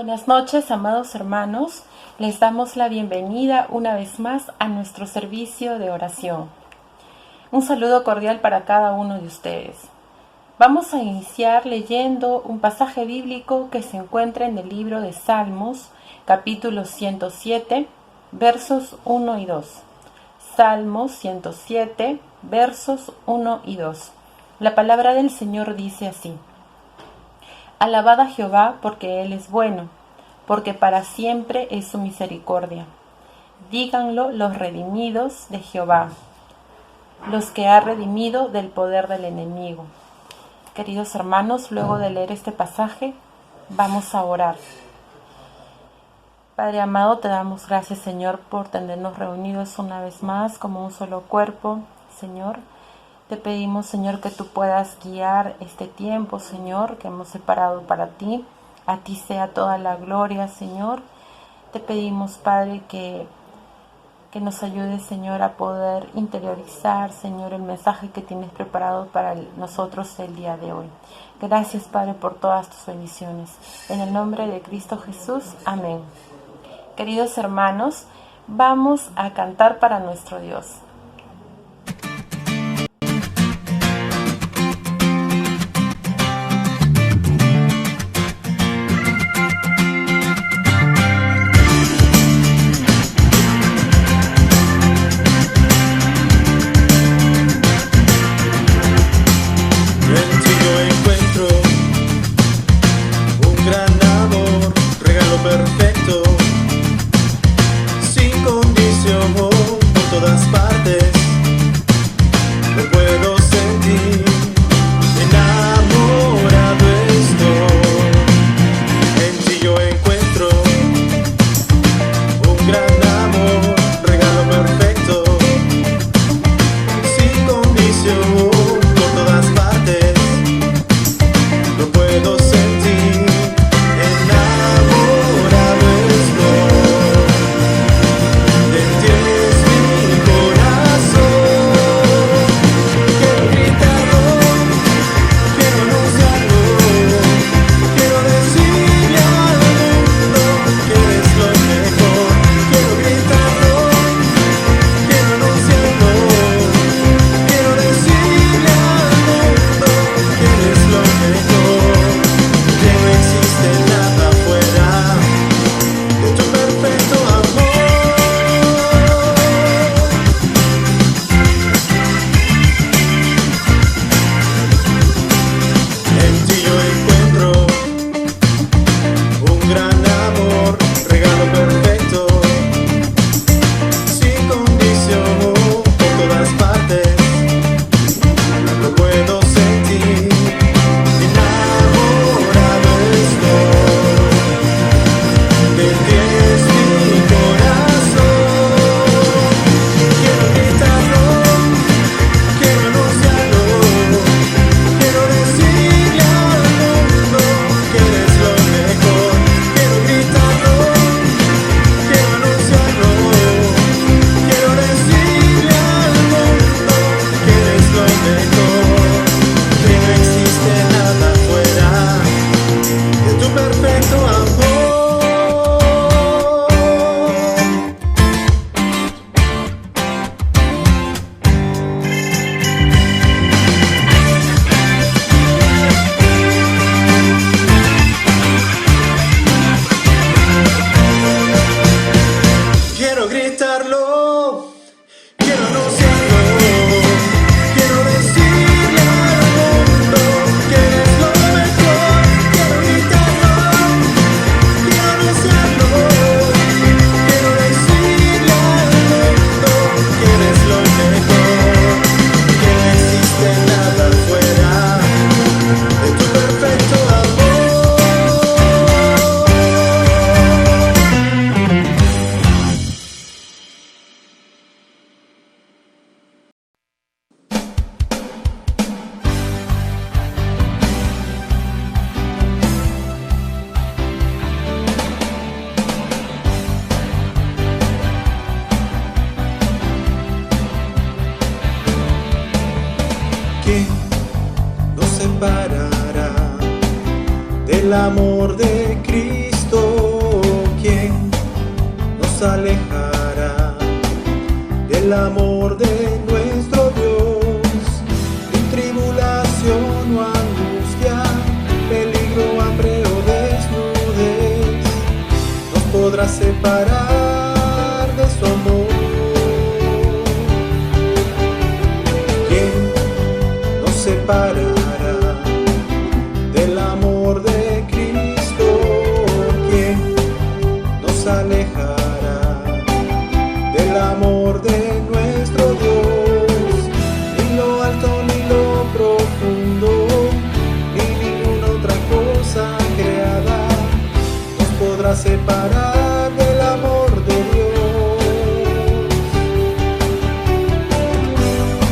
Buenas noches, amados hermanos. Les damos la bienvenida una vez más a nuestro servicio de oración. Un saludo cordial para cada uno de ustedes. Vamos a iniciar leyendo un pasaje bíblico que se encuentra en el libro de Salmos, capítulo 107, versos 1 y 2. Salmos 107, versos 1 y 2. La palabra del Señor dice así: Alabad a Jehová porque Él es bueno, porque para siempre es su misericordia. Díganlo los redimidos de Jehová, los que ha redimido del poder del enemigo. Queridos hermanos, luego de leer este pasaje, vamos a orar. Padre amado, te damos gracias, Señor, por tenernos reunidos una vez más como un solo cuerpo, Señor. Te pedimos, Señor, que tú puedas guiar este tiempo, Señor, que hemos separado para ti. A ti sea toda la gloria, Señor. Te pedimos, Padre, que nos ayudes, Señor, a poder interiorizar, Señor, el mensaje que tienes preparado para nosotros el día de hoy. Gracias, Padre, por todas tus bendiciones. En el nombre de Cristo Jesús, amén. Queridos hermanos, vamos a cantar para nuestro Dios. separará del amor de Cristo. nos alejará del amor de nuestro Dios. Ni tribulación o angustia, peligro, hambre o desnudez nos podrá separar de su amor. ¿Quién nos separará del amor de Cristo? ¿Quién nos alejará del amor de nuestro Dios? Ni lo alto ni lo profundo, ni ninguna otra cosa creada nos podrá separar del amor de Dios.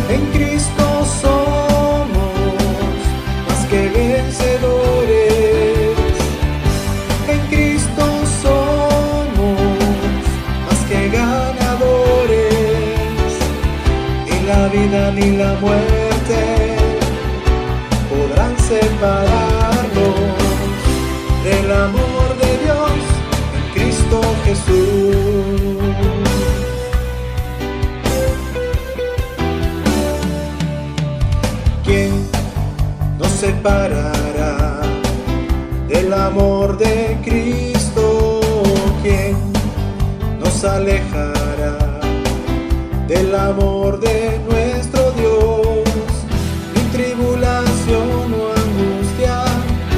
En Cristo somos más que vencedores. En Cristo somos más que ganadores. Ni la vida ni la muerte podrán separarnos del amor de Dios en Cristo Jesús. ¿Quién nos separará del amor de Cristo? ¿Quién nos alejará del amor de nuestro Dios? Ni tribulación o angustia,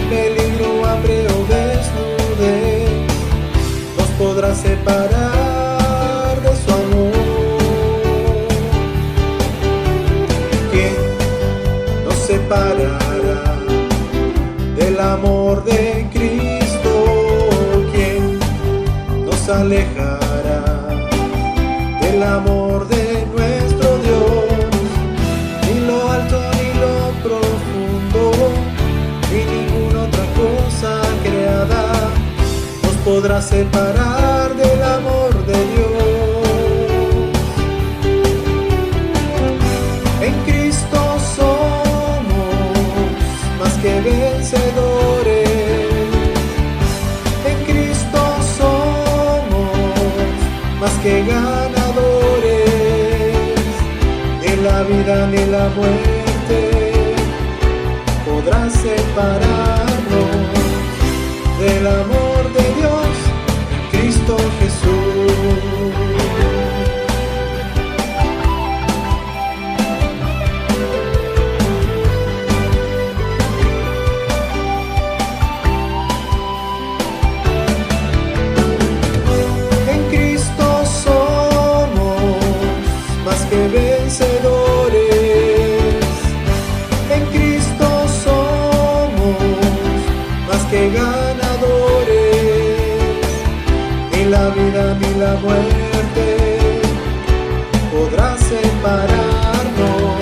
peligro, hambre o desnudez nos podrá separar de su amor. ¿Quién nos separará del amor de Cristo? ¿Quién nos alejará del amor de nuestro Dios? Ni lo alto ni lo profundo, ni ninguna otra cosa creada nos podrá separar del amor de Dios. En Cristo somos más que vencedores. En Cristo somos más que ganadores. Ni la vida ni la muerte podrá separarnos del amor de Dios en Cristo Jesús. En Cristo somos más que vencedores. En Cristo somos más que ganadores. Ni la vida ni la muerte podrá separarnos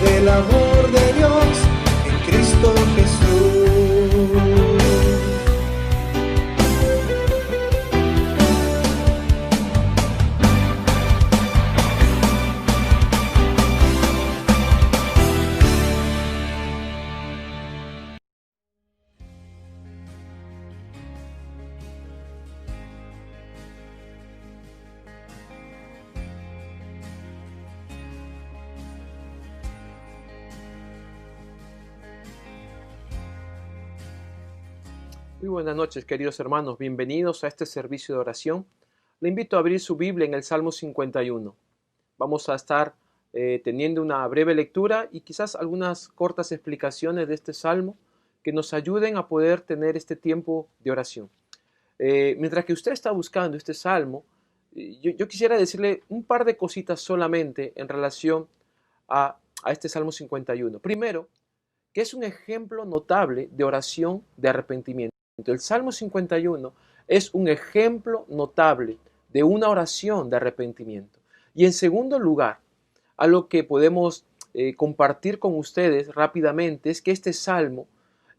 del amor de Dios en Cristo Jesús. Muy buenas noches, queridos hermanos. Bienvenidos a este servicio de oración. Le invito a abrir su Biblia en el Salmo 51. Vamos a estar teniendo una breve lectura y quizás algunas cortas explicaciones de este Salmo que nos ayuden a poder tener este tiempo de oración. Mientras que usted está buscando este Salmo, yo quisiera decirle un par de cositas solamente en relación a este Salmo 51. Primero, que es un ejemplo notable de oración de arrepentimiento. El Salmo 51 es un ejemplo notable de una oración de arrepentimiento. Y en segundo lugar, algo que podemos compartir con ustedes rápidamente es que este Salmo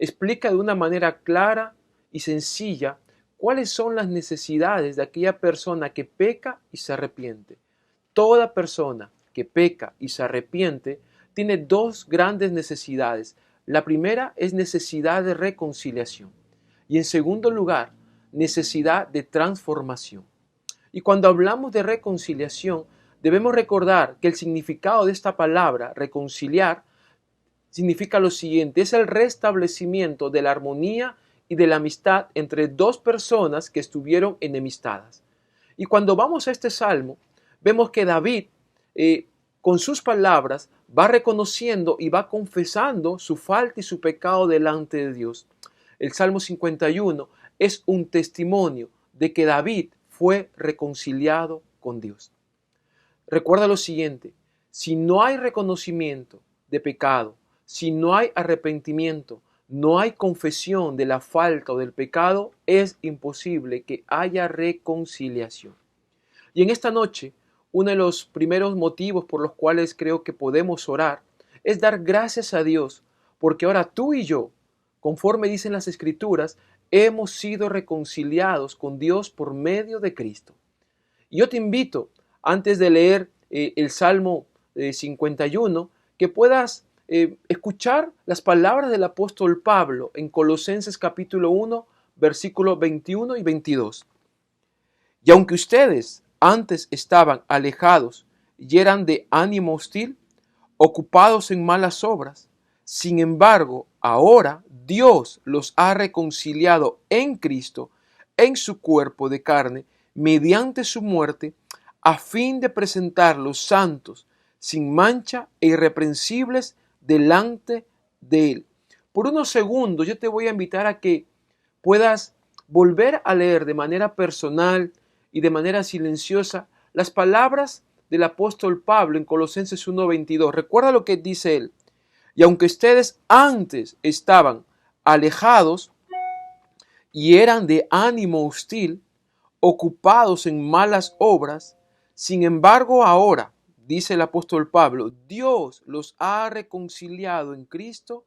explica de una manera clara y sencilla cuáles son las necesidades de aquella persona que peca y se arrepiente. Toda persona que peca y se arrepiente tiene dos grandes necesidades. La primera es necesidad de reconciliación y en segundo lugar, necesidad de transformación. Y cuando hablamos de reconciliación, debemos recordar que el significado de esta palabra, reconciliar, significa lo siguiente: es el restablecimiento de la armonía y de la amistad entre dos personas que estuvieron enemistadas. Y cuando vamos a este salmo, vemos que David, con sus palabras, va reconociendo y va confesando su falta y su pecado delante de Dios. El Salmo 51 es un testimonio de que David fue reconciliado con Dios. Recuerda lo siguiente: si no hay reconocimiento de pecado, si no hay arrepentimiento, no hay confesión de la falta o del pecado, es imposible que haya reconciliación. Y en esta noche, uno de los primeros motivos por los cuales creo que podemos orar es dar gracias a Dios, porque ahora tú y yo, conforme dicen las Escrituras, hemos sido reconciliados con Dios por medio de Cristo. Y yo te invito, antes de leer el Salmo 51, que puedas escuchar las palabras del apóstol Pablo en Colosenses capítulo 1, versículos 21 y 22. Y aunque ustedes antes estaban alejados y eran de ánimo hostil, ocupados en malas obras, sin embargo, ahora Dios los ha reconciliado en Cristo, en su cuerpo de carne, mediante su muerte, a fin de presentarlos santos, sin mancha e irreprensibles delante de Él. Por unos segundos yo te voy a invitar a que puedas volver a leer de manera personal y de manera silenciosa las palabras del apóstol Pablo en Colosenses 1:22. Recuerda lo que dice él: y aunque ustedes antes estaban alejados y eran de ánimo hostil, ocupados en malas obras, sin embargo ahora, dice el apóstol Pablo, Dios los ha reconciliado en Cristo,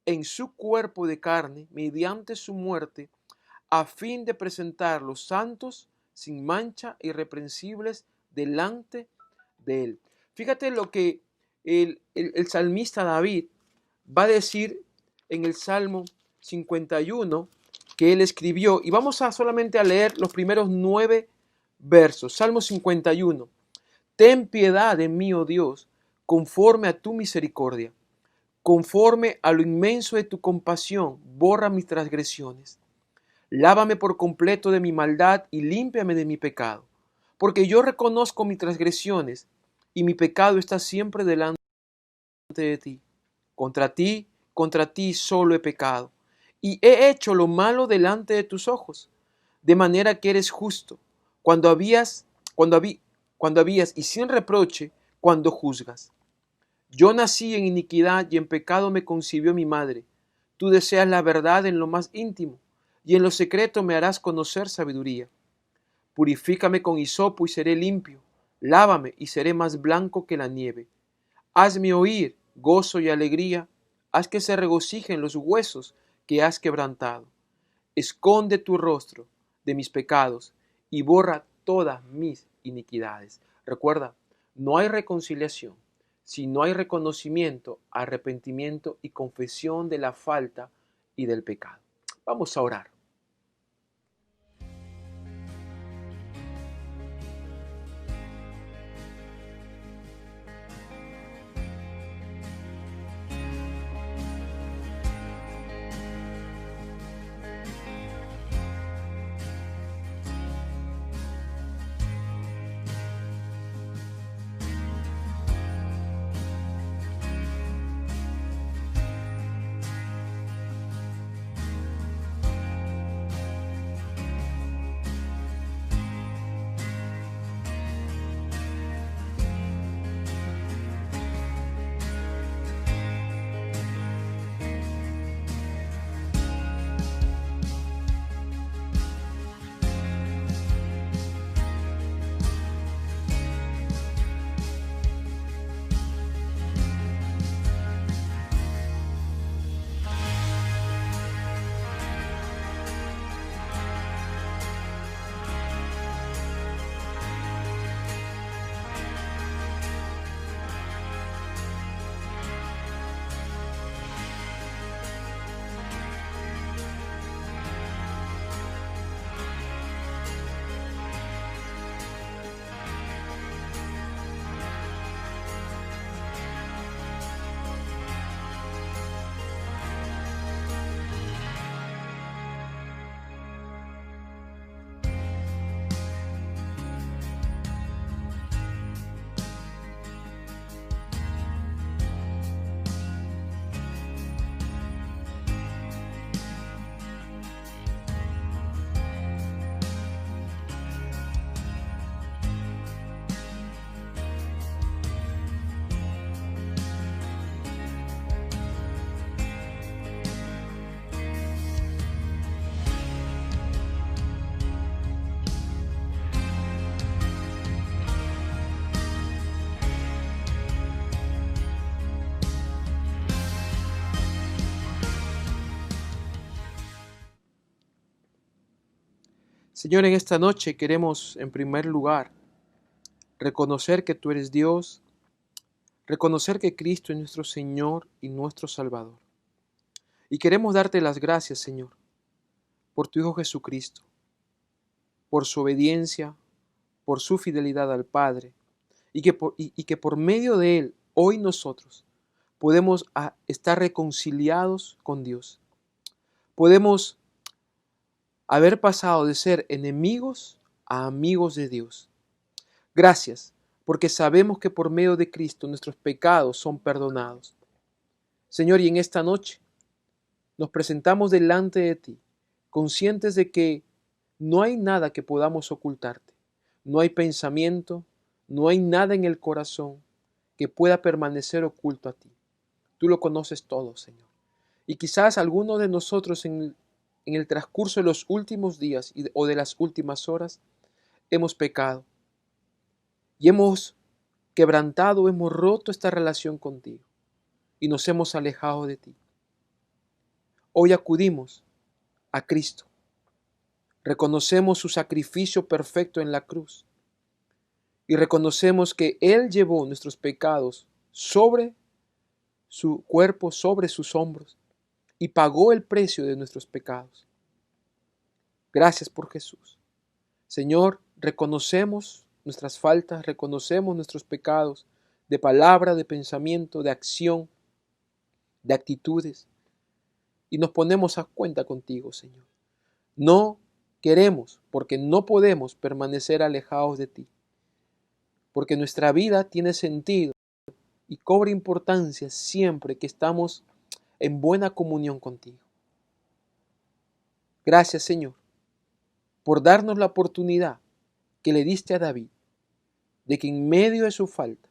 en su cuerpo de carne, mediante su muerte, a fin de presentarlos santos, sin mancha, irreprensibles, delante de Él. Fíjate lo que el salmista David va a decir en el Salmo 51 que él escribió, y vamos a solamente a leer los primeros 9 versos. Salmo 51. Ten piedad de mí, oh Dios, conforme a tu misericordia, conforme a lo inmenso de tu compasión, borra mis transgresiones. Lávame por completo de mi maldad y límpiame de mi pecado, porque yo reconozco mis transgresiones y mi pecado está siempre delante de ti. Contra ti solo he pecado y he hecho lo malo delante de tus ojos, de manera que eres justo cuando habías y sin reproche cuando juzgas. Yo nací en iniquidad y en pecado me concibió mi madre. Tú deseas la verdad en lo más íntimo y en lo secreto me harás conocer sabiduría. Purifícame con hisopo y seré limpio. Lávame y seré más blanco que la nieve. Hazme oír gozo y alegría. Haz que se regocijen los huesos que has quebrantado. Esconde tu rostro de mis pecados y borra todas mis iniquidades. Recuerda, no hay reconciliación si no hay reconocimiento, arrepentimiento y confesión de la falta y del pecado. Vamos a orar. Señor, en esta noche queremos en primer lugar reconocer que tú eres Dios, reconocer que Cristo es nuestro Señor y nuestro Salvador. Y queremos darte las gracias, Señor, por tu Hijo Jesucristo, por su obediencia, por su fidelidad al Padre, y que por medio de Él, hoy nosotros podemos estar reconciliados con Dios. Podemos haber pasado de ser enemigos a amigos de Dios. Gracias, porque sabemos que por medio de Cristo nuestros pecados son perdonados. Señor, y en esta noche nos presentamos delante de ti, conscientes de que no hay nada que podamos ocultarte. No hay pensamiento, no hay nada en el corazón que pueda permanecer oculto a ti. Tú lo conoces todo, Señor. Y quizás alguno de nosotros en el transcurso de los últimos días o de las últimas horas hemos pecado y hemos quebrantado, hemos roto esta relación contigo y nos hemos alejado de ti. Hoy acudimos a Cristo. Reconocemos su sacrificio perfecto en la cruz y reconocemos que Él llevó nuestros pecados sobre su cuerpo, sobre sus hombros, y pagó el precio de nuestros pecados. Gracias por Jesús. Señor, reconocemos nuestras faltas, reconocemos nuestros pecados de palabra, de pensamiento, de acción, de actitudes, y nos ponemos a cuenta contigo, Señor. No queremos, porque no podemos permanecer alejados de ti, porque nuestra vida tiene sentido y cobra importancia siempre que estamos en buena comunión contigo. Gracias, Señor, por darnos la oportunidad que le diste a David, de que en medio de su falta,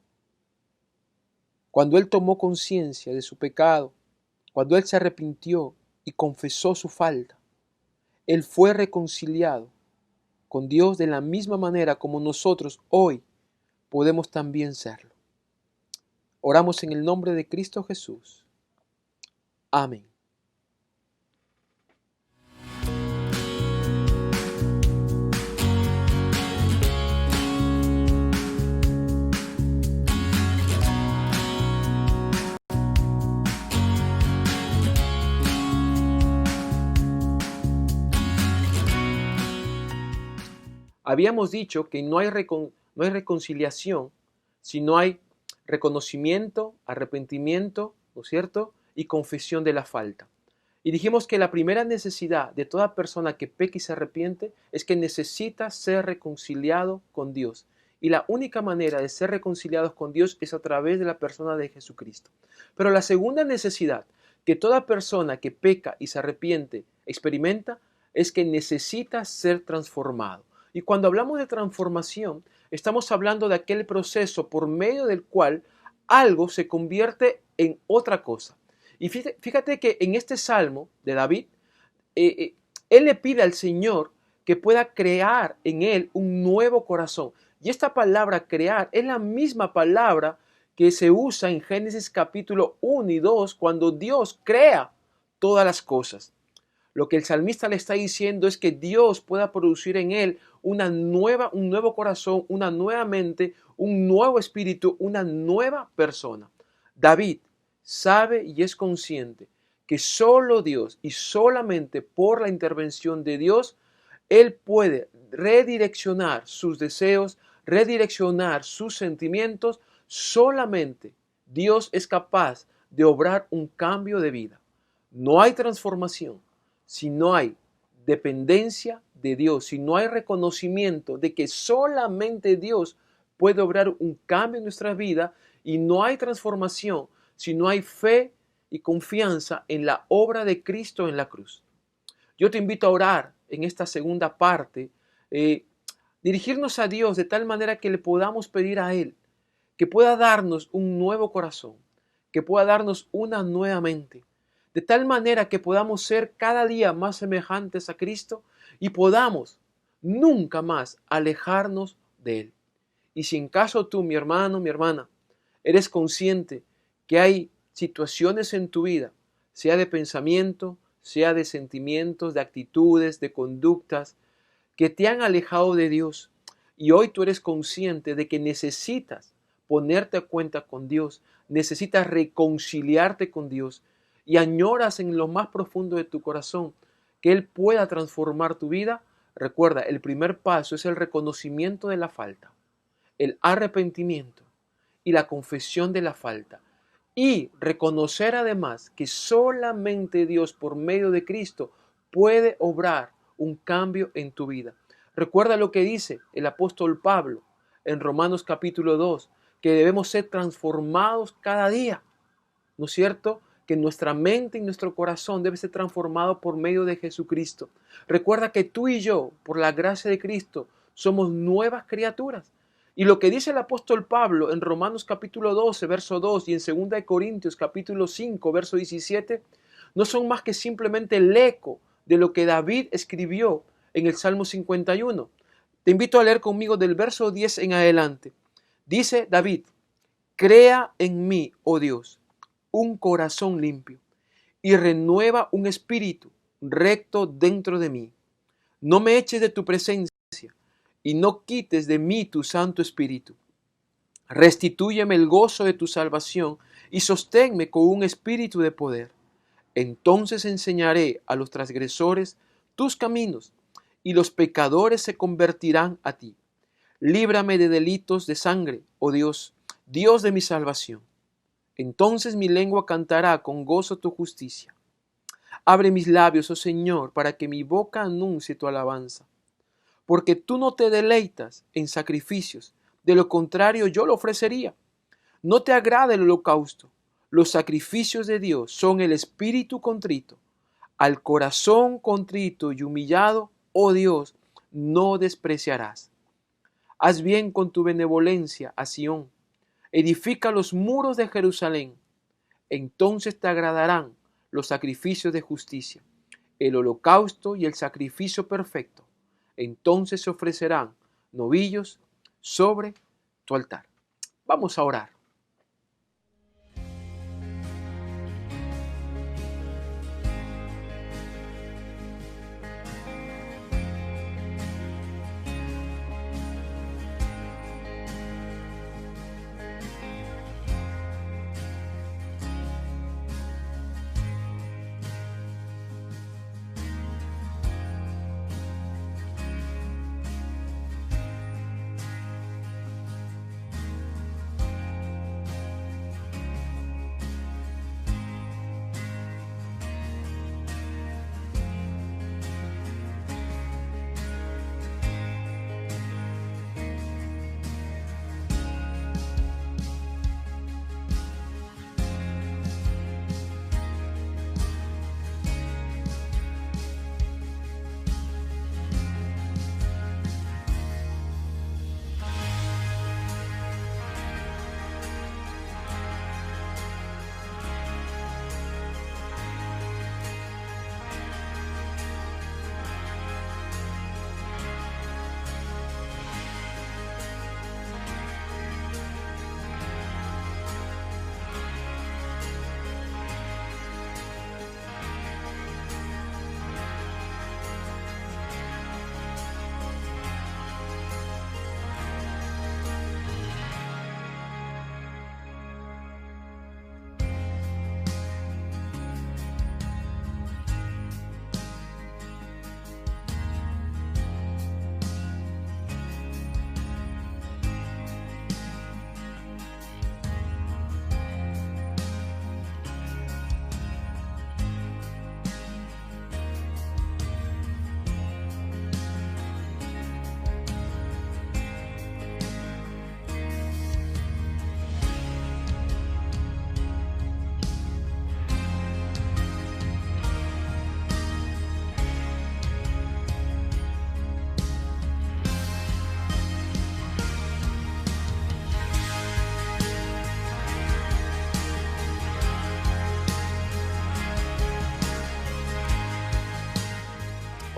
cuando él tomó conciencia de su pecado, cuando él se arrepintió y confesó su falta, él fue reconciliado con Dios de la misma manera como nosotros hoy podemos también serlo. Oramos en el nombre de Cristo Jesús. Amén. Habíamos dicho que no hay reconciliación si no hay reconocimiento, arrepentimiento, ¿no es cierto? Y confesión de la falta. Y dijimos que la primera necesidad de toda persona que peca y se arrepiente es que necesita ser reconciliado con Dios. Y la única manera de ser reconciliados con Dios es a través de la persona de Jesucristo. Pero la segunda necesidad que toda persona que peca y se arrepiente experimenta es que necesita ser transformado. Y cuando hablamos de transformación, estamos hablando de aquel proceso por medio del cual algo se convierte en otra cosa. Y fíjate que en este salmo de David, él le pide al Señor que pueda crear en él un nuevo corazón. Y esta palabra crear es la misma palabra que se usa en Génesis capítulo 1 y 2 cuando Dios crea todas las cosas. Lo que el salmista le está diciendo es que Dios pueda producir en él un nuevo corazón, una nueva mente, un nuevo espíritu, una nueva persona. David sabe y es consciente que solo Dios y solamente por la intervención de Dios, él puede redireccionar sus deseos, redireccionar sus sentimientos. Solamente Dios es capaz de obrar un cambio de vida. No hay transformación si no hay dependencia de Dios, si no hay reconocimiento de que solamente Dios puede obrar un cambio en nuestra vida, y no hay transformación si no hay fe y confianza en la obra de Cristo en la cruz. Yo te invito a orar en esta segunda parte, dirigirnos a Dios de tal manera que le podamos pedir a Él que pueda darnos un nuevo corazón, que pueda darnos una nueva mente, de tal manera que podamos ser cada día más semejantes a Cristo y podamos nunca más alejarnos de Él. Y si en caso tú, mi hermano, mi hermana, eres consciente que hay situaciones en tu vida, sea de pensamiento, sea de sentimientos, de actitudes, de conductas, que te han alejado de Dios. Y hoy tú eres consciente de que necesitas ponerte a cuenta con Dios, necesitas reconciliarte con Dios y añoras en lo más profundo de tu corazón que Él pueda transformar tu vida. Recuerda, el primer paso es el reconocimiento de la falta, el arrepentimiento y la confesión de la falta. Y reconocer además que solamente Dios por medio de Cristo puede obrar un cambio en tu vida. Recuerda lo que dice el apóstol Pablo en Romanos capítulo 2, que debemos ser transformados cada día, ¿no es cierto? Que nuestra mente y nuestro corazón debe ser transformado por medio de Jesucristo. Recuerda que tú y yo, por la gracia de Cristo, somos nuevas criaturas. Y lo que dice el apóstol Pablo en Romanos capítulo 12, verso 2 y en 2 de Corintios capítulo 5, verso 17, no son más que simplemente el eco de lo que David escribió en el Salmo 51. Te invito a leer conmigo del verso 10 en adelante. Dice David: crea en mí, oh Dios, un corazón limpio y renueva un espíritu recto dentro de mí. No me eches de tu presencia y no quites de mí tu Santo Espíritu. Restitúyeme el gozo de tu salvación y sosténme con un espíritu de poder. Entonces enseñaré a los transgresores tus caminos y los pecadores se convertirán a ti. Líbrame de delitos de sangre, oh Dios, Dios de mi salvación. Entonces mi lengua cantará con gozo tu justicia. Abre mis labios, oh Señor, para que mi boca anuncie tu alabanza. Porque tú no te deleitas en sacrificios, de lo contrario yo lo ofrecería. No te agrada el holocausto. Los sacrificios de Dios son el espíritu contrito. Al corazón contrito y humillado, oh Dios, no despreciarás. Haz bien con tu benevolencia a Sión. Edifica los muros de Jerusalén. Entonces te agradarán los sacrificios de justicia, el holocausto y el sacrificio perfecto. Entonces se ofrecerán novillos sobre tu altar. Vamos a orar.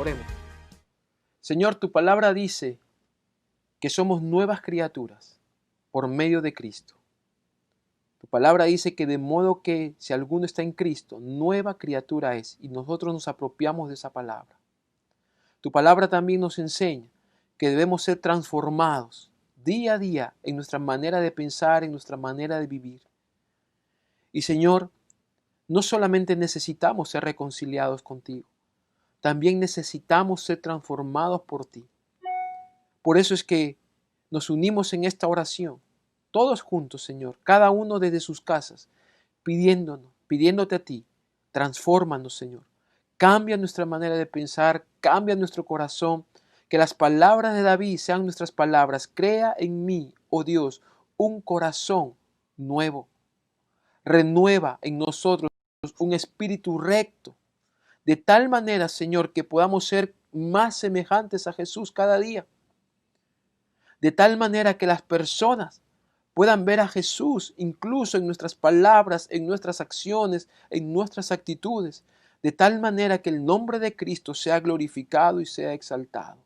Oremos. Señor, tu palabra dice que somos nuevas criaturas por medio de Cristo. Tu palabra dice que de modo que si alguno está en Cristo, nueva criatura es, y nosotros nos apropiamos de esa palabra. Tu palabra también nos enseña que debemos ser transformados día a día en nuestra manera de pensar, en nuestra manera de vivir. Y Señor, no solamente necesitamos ser reconciliados contigo, también necesitamos ser transformados por ti. Por eso es que nos unimos en esta oración, todos juntos, Señor, cada uno desde sus casas, pidiéndote a ti, transfórmanos, Señor. Cambia nuestra manera de pensar, cambia nuestro corazón, que las palabras de David sean nuestras palabras. Crea en mí, oh Dios, un corazón nuevo. Renueva en nosotros un espíritu recto, de tal manera, Señor, que podamos ser más semejantes a Jesús cada día. De tal manera que las personas puedan ver a Jesús incluso en nuestras palabras, en nuestras acciones, en nuestras actitudes. De tal manera que el nombre de Cristo sea glorificado y sea exaltado.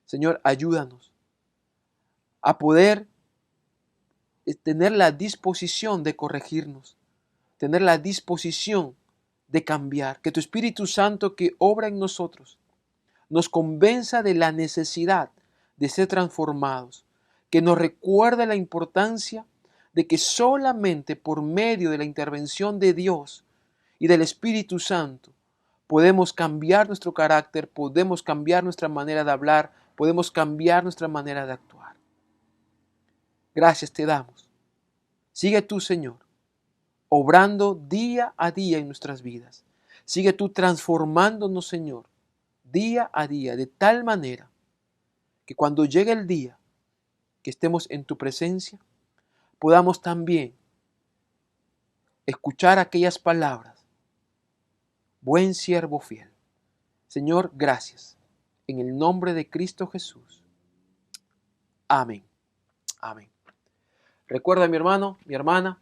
Señor, ayúdanos a poder tener la disposición de corregirnos, tener la disposición de cambiar, que tu Espíritu Santo que obra en nosotros nos convenza de la necesidad de ser transformados, que nos recuerde la importancia de que solamente por medio de la intervención de Dios y del Espíritu Santo podemos cambiar nuestro carácter, podemos cambiar nuestra manera de hablar, podemos cambiar nuestra manera de actuar. Gracias te damos. Sigue tú, Señor, obrando día a día en nuestras vidas. Sigue tú transformándonos, Señor, día a día, de tal manera que cuando llegue el día que estemos en tu presencia, podamos también escuchar aquellas palabras. Buen siervo fiel. Señor, gracias. En el nombre de Cristo Jesús. Amén. Amén. Recuerda, mi hermano, mi hermana,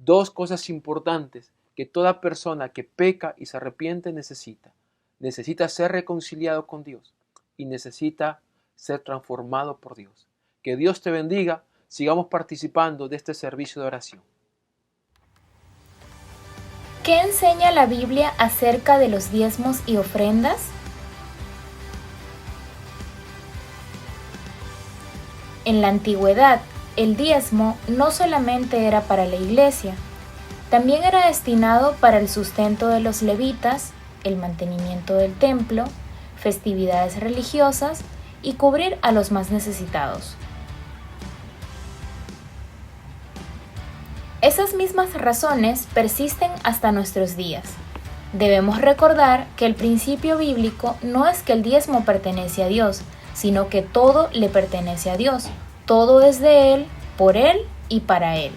dos cosas importantes que toda persona que peca y se arrepiente necesita. Necesita ser reconciliado con Dios y necesita ser transformado por Dios. Que Dios te bendiga. Sigamos participando de este servicio de oración. ¿Qué enseña la Biblia acerca de los diezmos y ofrendas? En la antigüedad, el diezmo no solamente era para la iglesia, también era destinado para el sustento de los levitas, el mantenimiento del templo, festividades religiosas y cubrir a los más necesitados. Esas mismas razones persisten hasta nuestros días. Debemos recordar que el principio bíblico no es que el diezmo pertenece a Dios, sino que todo le pertenece a Dios. Todo es de Él, por Él y para Él.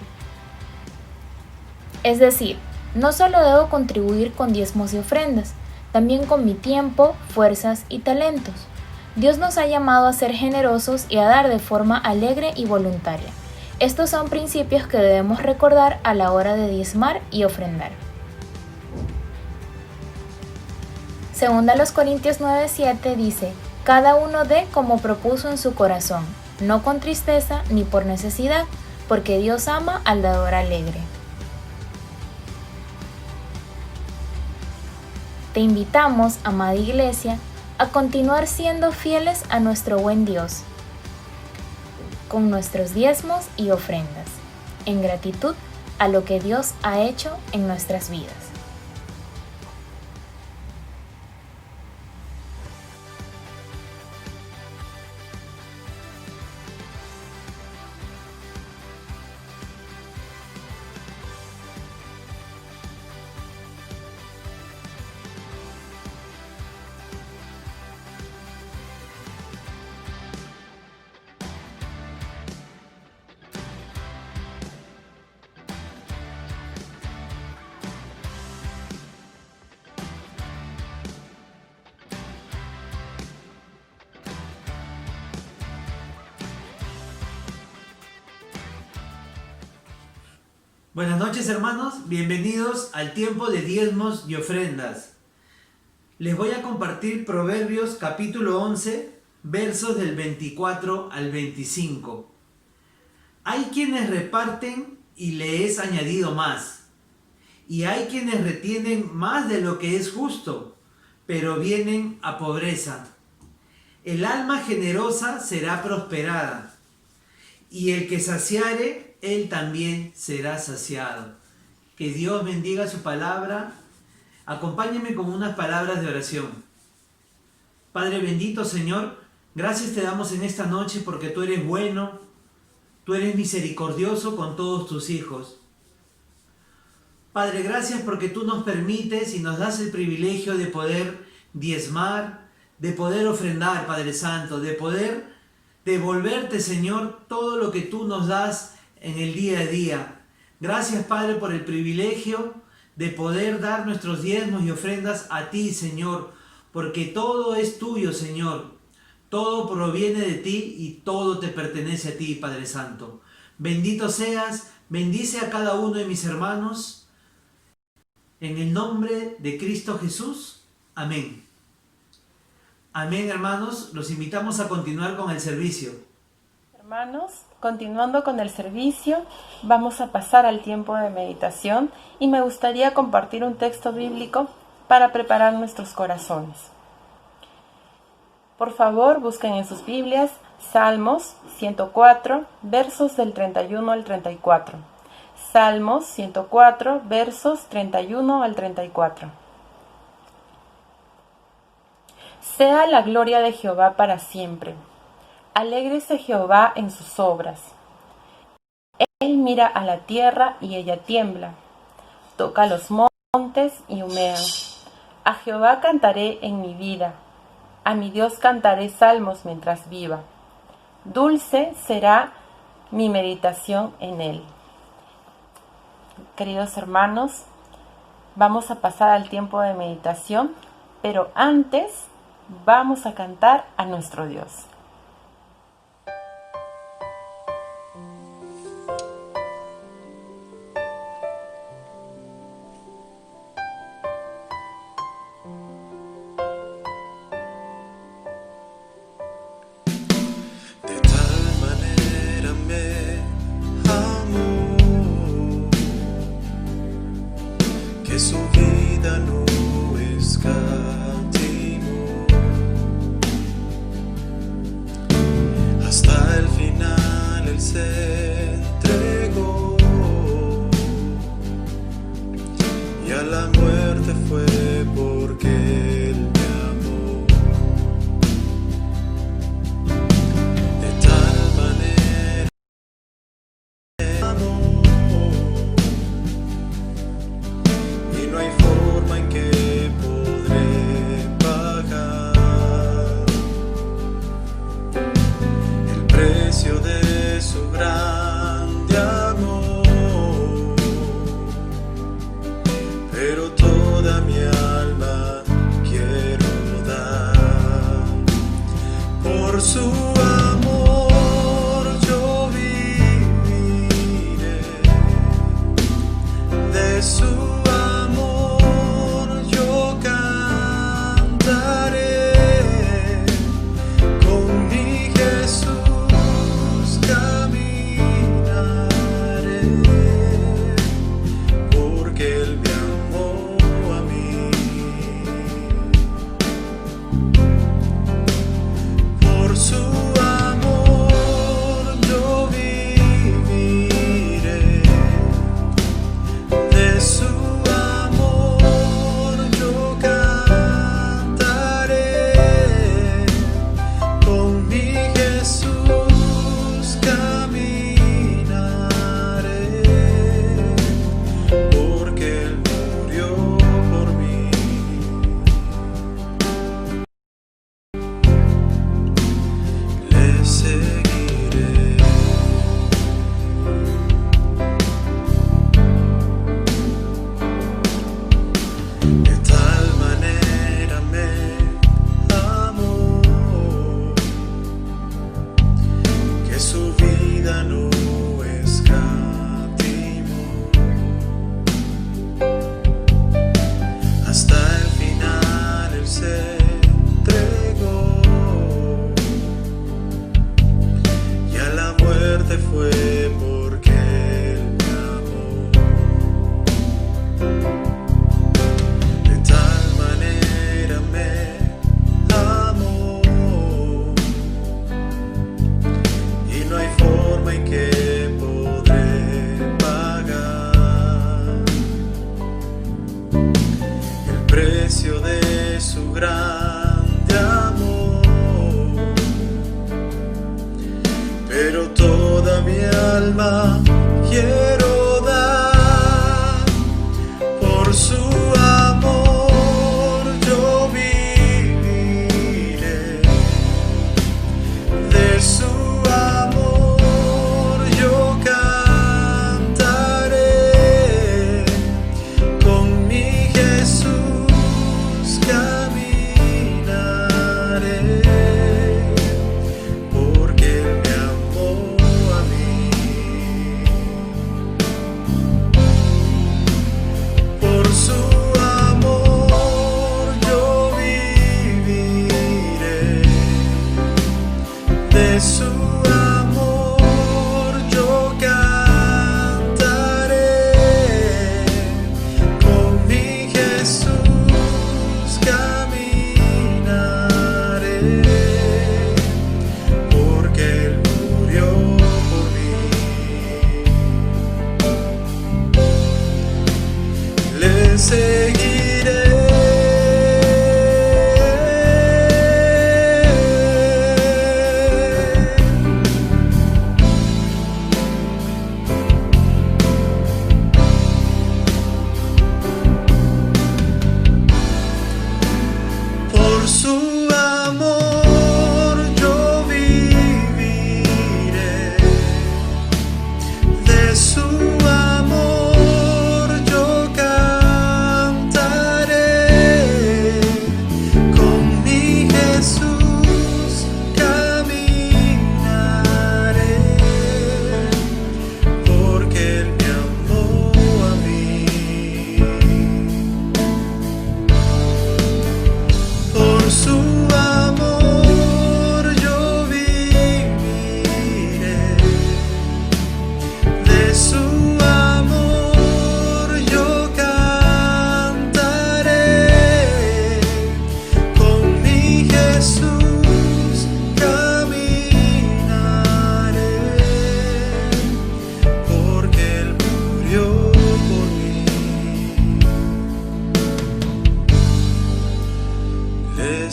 Es decir, no solo debo contribuir con diezmos y ofrendas, también con mi tiempo, fuerzas y talentos. Dios nos ha llamado a ser generosos y a dar de forma alegre y voluntaria. Estos son principios que debemos recordar a la hora de diezmar y ofrendar. Según a los Corintios 9:7 dice, cada uno dé como propuso en su corazón, no con tristeza ni por necesidad, porque Dios ama al dador alegre. Te invitamos, amada Iglesia, a continuar siendo fieles a nuestro buen Dios, con nuestros diezmos y ofrendas, en gratitud a lo que Dios ha hecho en nuestras vidas. Buenas noches, hermanos, bienvenidos al tiempo de diezmos y ofrendas. Les voy a compartir Proverbios capítulo 11, versos del 24 al 25. Hay quienes reparten y le es añadido más, y hay quienes retienen más de lo que es justo, pero vienen a pobreza. El alma generosa será prosperada, y el que saciare, él también será saciado. Que Dios bendiga su palabra. Acompáñenme con unas palabras de oración. Padre bendito, Señor, gracias te damos en esta noche porque tú eres bueno, tú eres misericordioso con todos tus hijos. Padre, gracias porque tú nos permites y nos das el privilegio de poder diezmar, de poder ofrendar, Padre Santo, de poder devolverte, Señor, todo lo que tú nos das en el día a día. Gracias, Padre, por el privilegio de poder dar nuestros diezmos y ofrendas a ti, Señor, porque todo es tuyo, Señor. Todo proviene de ti y todo te pertenece a ti, Padre Santo. Bendito seas, bendice a cada uno de mis hermanos. En el nombre de Cristo Jesús. Amén. Amén, hermanos. Los invitamos a continuar con el servicio. Hermanos, continuando con el servicio, vamos a pasar al tiempo de meditación y me gustaría compartir un texto bíblico para preparar nuestros corazones. Por favor, busquen en sus Biblias Salmos 104, versos del 31 al 34. Salmos 104, versos 31 al 34. Sea la gloria de Jehová para siempre. Alégrese Jehová en sus obras. Él mira a la tierra y ella tiembla. Toca los montes y humean. A Jehová cantaré en mi vida. A mi Dios cantaré salmos mientras viva. Dulce será mi meditación en él. Queridos hermanos, vamos a pasar al tiempo de meditación, pero antes vamos a cantar a nuestro Dios. De tal manera me amó que su vida no escatimó. Hasta el final él se entregó y a la muerte fue porque él me amó. De tal manera me amó y no hay forma en que podré pagar el precio de su gracia.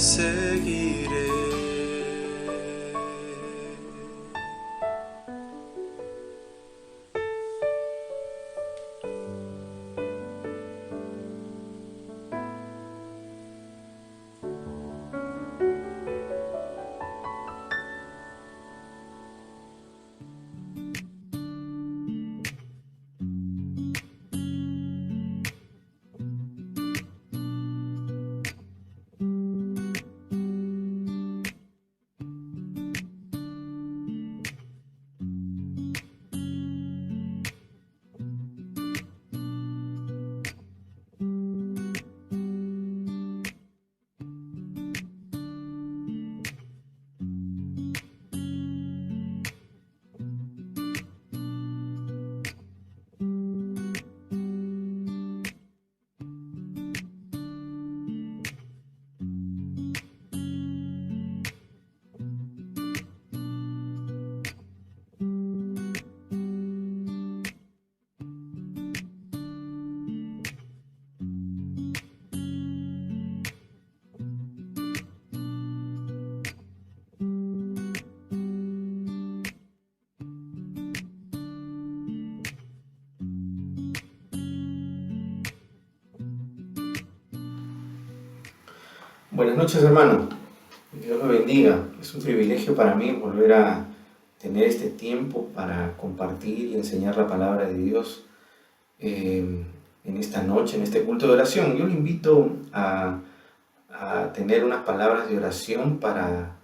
seguiré. Buenas noches, hermano. Dios lo bendiga. Es un privilegio para mí volver a tener este tiempo para compartir y enseñar la palabra de Dios en esta noche, en este culto de oración. Yo le invito a tener unas palabras de oración para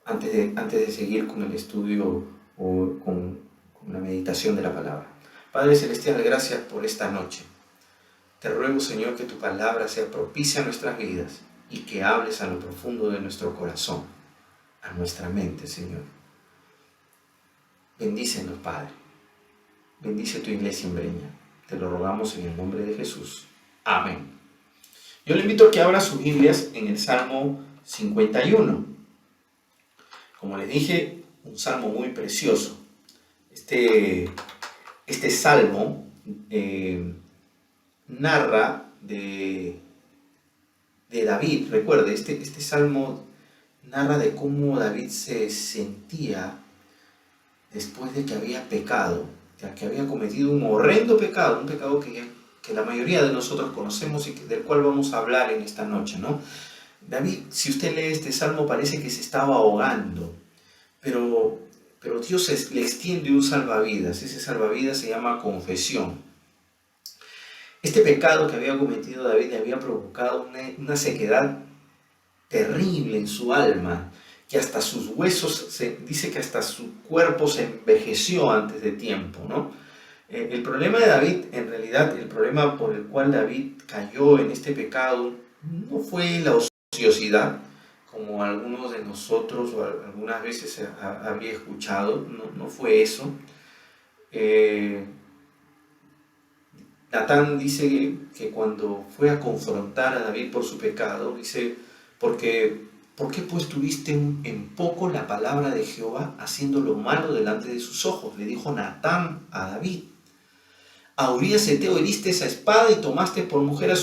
antes de seguir con el estudio o con la meditación de la palabra. Padre Celestial, gracias por esta noche. Te ruego, Señor, que tu palabra sea propicia a nuestras vidas y que hables a lo profundo de nuestro corazón, a nuestra mente, Señor. Bendícenos, Padre. Bendice tu iglesia en Breña. Te lo rogamos en el nombre de Jesús. Amén. Yo le invito a que abra sus Biblias en el Salmo 51. Como les dije, un salmo muy precioso. Este salmo narra de David. Recuerde, este salmo narra de cómo David se sentía después de que había pecado, ya que había cometido un horrendo pecado, un pecado que la mayoría de nosotros conocemos y del cual vamos a hablar en esta noche, ¿no? David, si usted lee este salmo, parece que se estaba ahogando, pero Dios le extiende un salvavidas. Ese salvavidas se llama confesión. Este pecado que había cometido David le había provocado una sequedad terrible en su alma, que hasta sus huesos, dice que hasta su cuerpo se envejeció antes de tiempo, ¿no? El problema de David, en realidad, el problema por el cual David cayó en este pecado, no fue la ociosidad, como algunos de nosotros o algunas veces había escuchado, no fue eso. Natán dice que cuando fue a confrontar a David por su pecado, dice, ¿por qué pues tuviste en poco la palabra de Jehová, haciendo lo malo delante de sus ojos? Le dijo Natán a David. A Urías Heteo heriste esa espada y tomaste por mujer a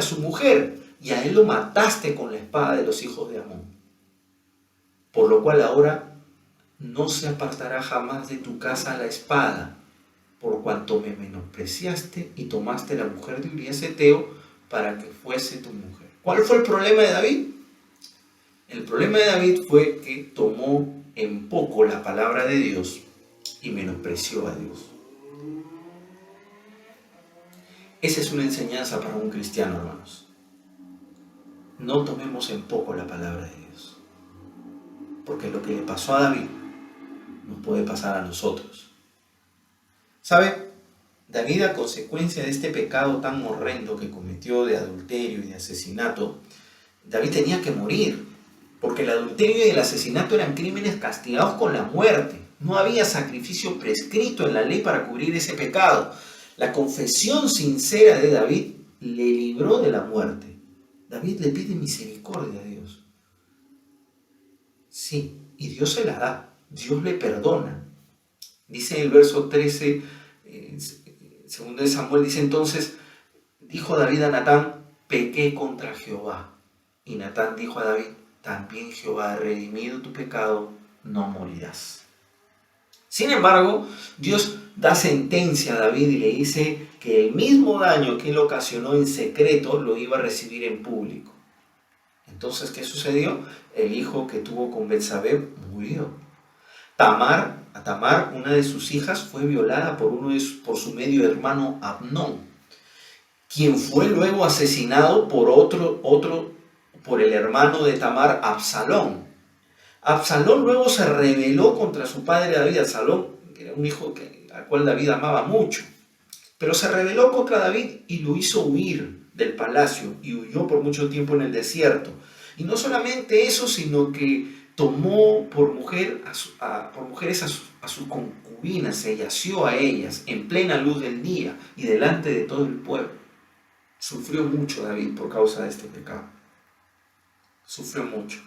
su mujer, y a él lo mataste con la espada de los hijos de Amón. Por lo cual ahora no se apartará jamás de tu casa la espada, por cuanto me menospreciaste y tomaste la mujer de Urías Heteo para que fuese tu mujer. ¿Cuál fue el problema de David? El problema de David fue que tomó en poco la palabra de Dios y menospreció a Dios. Esa es una enseñanza para un cristiano, hermanos. No tomemos en poco la palabra de Dios, porque lo que le pasó a David nos puede pasar a nosotros. ¿Sabe? David, a consecuencia de este pecado tan horrendo que cometió de adulterio y de asesinato, David tenía que morir, porque el adulterio y el asesinato eran crímenes castigados con la muerte. No había sacrificio prescrito en la ley para cubrir ese pecado. La confesión sincera de David le libró de la muerte. David le pide misericordia a Dios. Sí, y Dios se la da. Dios le perdona. Dice en el verso 13, segundo de Samuel, dice entonces, dijo David a Natán, pequé contra Jehová. Y Natán dijo a David: también Jehová ha redimido tu pecado, no morirás. Sin embargo, Dios da sentencia a David y le dice que el mismo daño que él ocasionó en secreto lo iba a recibir en público. Entonces, ¿qué sucedió? El hijo que tuvo con Betsabé murió. Tamar, una de sus hijas, fue violada por su medio hermano Amnón, quien fue luego asesinado por el hermano de Tamar, Absalón. Absalón luego se rebeló contra su padre David. Absalón era un hijo al cual David amaba mucho, pero se rebeló contra David y lo hizo huir del palacio y huyó por mucho tiempo en el desierto. Y no solamente eso, sino que tomó por mujeres a sus concubinas, se yació a ellas en plena luz del día y delante de todo el pueblo. Sufrió mucho David por causa de este pecado. Sufrió mucho.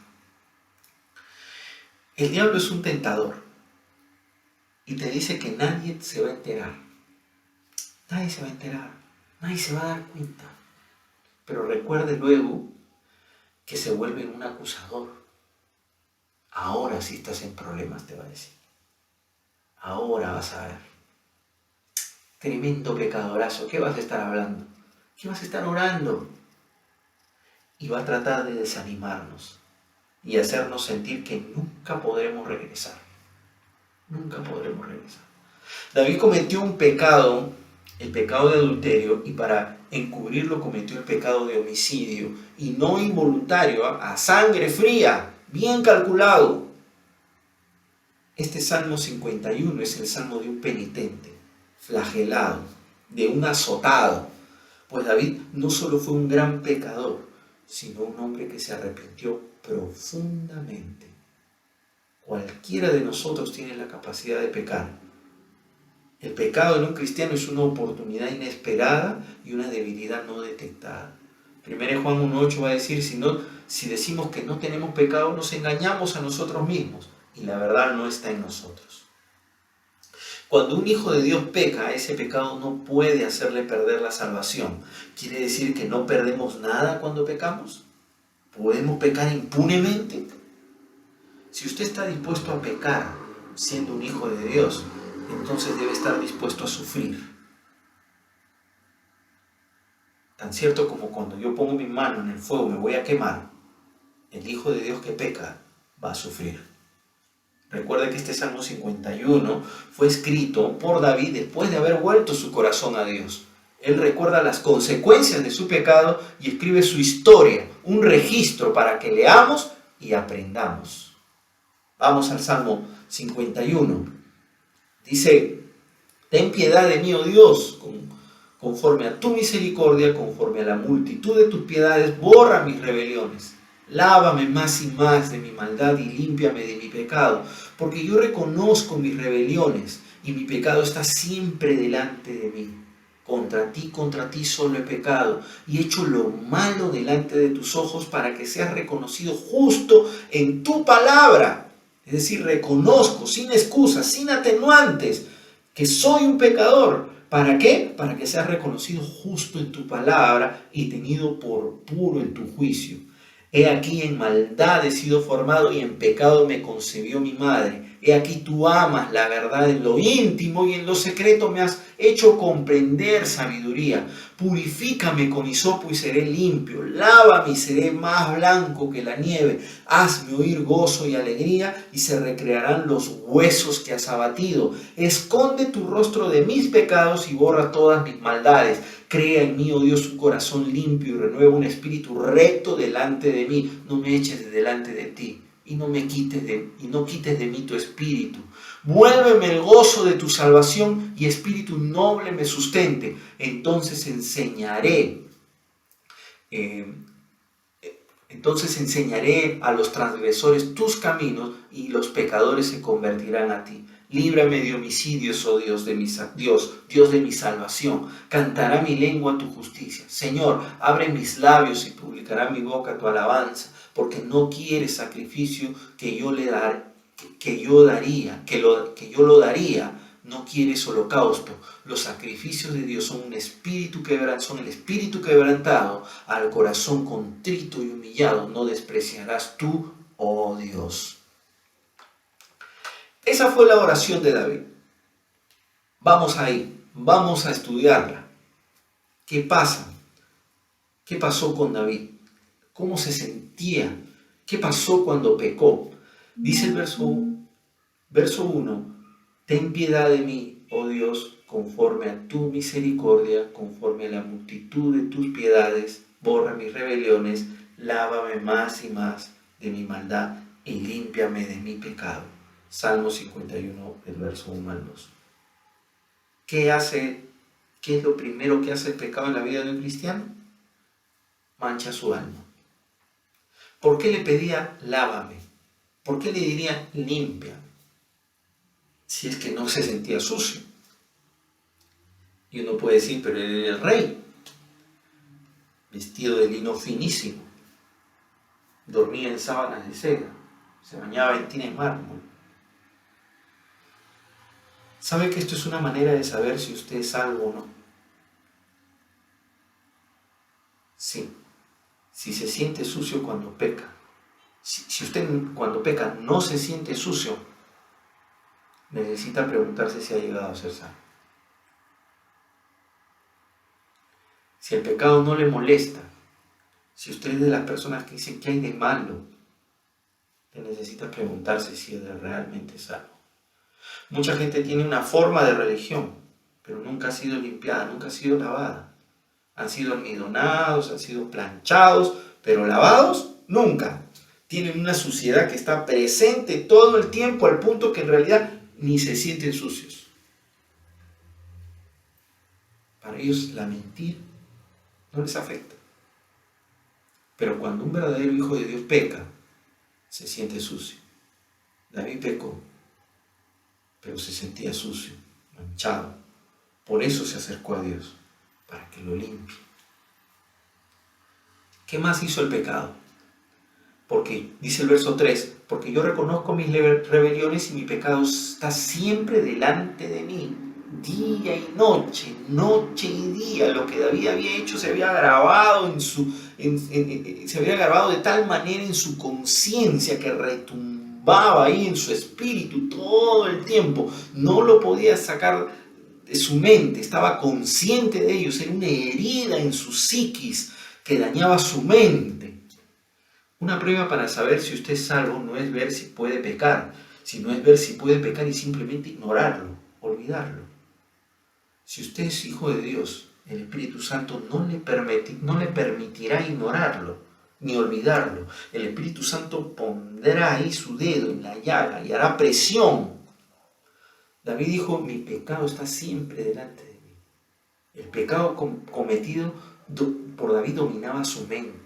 El diablo es un tentador y te dice que nadie se va a enterar. Nadie se va a enterar, nadie se va a dar cuenta. Pero recuerde luego que se vuelve un acusador. Ahora sí estás en problemas, te va a decir. Ahora vas a ver. Tremendo pecadorazo, ¿qué vas a estar hablando? ¿Qué vas a estar orando? Y va a tratar de desanimarnos y hacernos sentir que nunca podremos regresar. Nunca podremos regresar. David cometió un pecado, el pecado de adulterio, y para encubrirlo cometió el pecado de homicidio, y no involuntario, a sangre fría, bien calculado. Este Salmo 51 es el salmo de un penitente, flagelado, de un azotado. Pues David no solo fue un gran pecador, sino un hombre que se arrepintió profundamente. Cualquiera de nosotros tiene la capacidad de pecar. El pecado en un cristiano es una oportunidad inesperada y una debilidad no detectada. 1 Juan 1:8 va a decir, si decimos que no tenemos pecado, nos engañamos a nosotros mismos y la verdad no está en nosotros. Cuando un hijo de Dios peca, ese pecado no puede hacerle perder la salvación. ¿Quiere decir que no perdemos nada cuando pecamos? ¿Podemos pecar impunemente? Si usted está dispuesto a pecar siendo un hijo de Dios, entonces debe estar dispuesto a sufrir. Tan cierto como cuando yo pongo mi mano en el fuego me voy a quemar, el hijo de Dios que peca va a sufrir. Recuerda que este Salmo 51 fue escrito por David después de haber vuelto su corazón a Dios. Él recuerda las consecuencias de su pecado y escribe su historia, un registro para que leamos y aprendamos. Vamos al Salmo 51. Dice: ten piedad de mí, oh Dios, conforme a tu misericordia, conforme a la multitud de tus piedades, borra mis rebeliones. Lávame más y más de mi maldad y límpiame de mi pecado, porque yo reconozco mis rebeliones y mi pecado está siempre delante de mí. Contra ti solo he pecado y he hecho lo malo delante de tus ojos para que seas reconocido justo en tu palabra. Es decir, reconozco sin excusas, sin atenuantes, que soy un pecador. ¿Para qué? Para que seas reconocido justo en tu palabra y tenido por puro en tu juicio. He aquí en maldad he sido formado y en pecado me concebió mi madre. He aquí tú amas la verdad en lo íntimo y en lo secreto me has hecho comprender sabiduría. Purifícame con hisopo y seré limpio. Lávame y seré más blanco que la nieve. Hazme oír gozo y alegría y se recrearán los huesos que has abatido. Esconde tu rostro de mis pecados y borra todas mis maldades. Crea en mí, oh Dios, un corazón limpio y renueva un espíritu recto delante de mí. No me eches de delante de ti y no quites de mí tu espíritu. Vuélveme el gozo de tu salvación y espíritu noble me sustente. Entonces enseñaré a los transgresores tus caminos y los pecadores se convertirán a ti. Líbrame de homicidios, oh Dios de mi salvación. Cantará mi lengua tu justicia. Señor, abre mis labios y publicará mi boca tu alabanza, porque no quieres sacrificio que yo lo daría, no quieres holocausto. Los sacrificios de Dios son el espíritu quebrantado, al corazón contrito y humillado no despreciarás tú, oh Dios. Esa fue la oración de David. Vamos ahí, vamos a estudiarla. ¿Qué pasa? ¿Qué pasó con David? ¿Cómo se sentía? ¿Qué pasó cuando pecó? Dice el verso 1, ten piedad de mí, oh Dios, conforme a tu misericordia, conforme a la multitud de tus piedades, borra mis rebeliones, lávame más y más de mi maldad y límpiame de mi pecado. Salmo 51, el verso 1 al 2. ¿Qué es lo primero que hace el pecado en la vida de un cristiano? Mancha su alma. ¿Por qué le pedía lávame? ¿Por qué le diría limpia? Si es que no se sentía sucio. Y uno puede decir, pero él era el rey, vestido de lino finísimo, dormía en sábanas de seda, se bañaba en tina de mármol. ¿Sabe que esto es una manera de saber si usted es salvo o no? Sí. Si se siente sucio cuando peca. Si usted cuando peca no se siente sucio, necesita preguntarse si ha llegado a ser salvo. Si el pecado no le molesta, si usted es de las personas que dicen que hay de malo, necesita preguntarse si es realmente salvo. Mucha gente tiene una forma de religión, pero nunca ha sido limpiada, nunca ha sido lavada. Han sido almidonados, han sido planchados, pero lavados nunca. Tienen una suciedad que está presente todo el tiempo al punto que en realidad ni se sienten sucios. Para ellos la mentira no les afecta. Pero cuando un verdadero hijo de Dios peca, se siente sucio. David pecó, pero se sentía sucio, manchado. Por eso se acercó a Dios, para que lo limpie. ¿Qué más hizo el pecado? Porque, dice el verso 3, porque yo reconozco mis rebeliones y mi pecado está siempre delante de mí, día y noche, noche y día. Lo que David había hecho se había grabado se había grabado de tal manera en su conciencia que retumbaba ahí en su espíritu todo el tiempo. No lo podía sacar de su mente, estaba consciente de ellos. Era una herida en su psiquis que dañaba su mente. Una prueba para saber si usted es salvo no es ver si puede pecar, sino es ver si puede pecar y simplemente ignorarlo, olvidarlo. Si usted es hijo de Dios, el Espíritu Santo no le permitirá ignorarlo ni olvidarlo. El Espíritu Santo pondrá ahí su dedo en la llaga y hará presión. David dijo, mi pecado está siempre delante de mí. El pecado cometido por David dominaba su mente.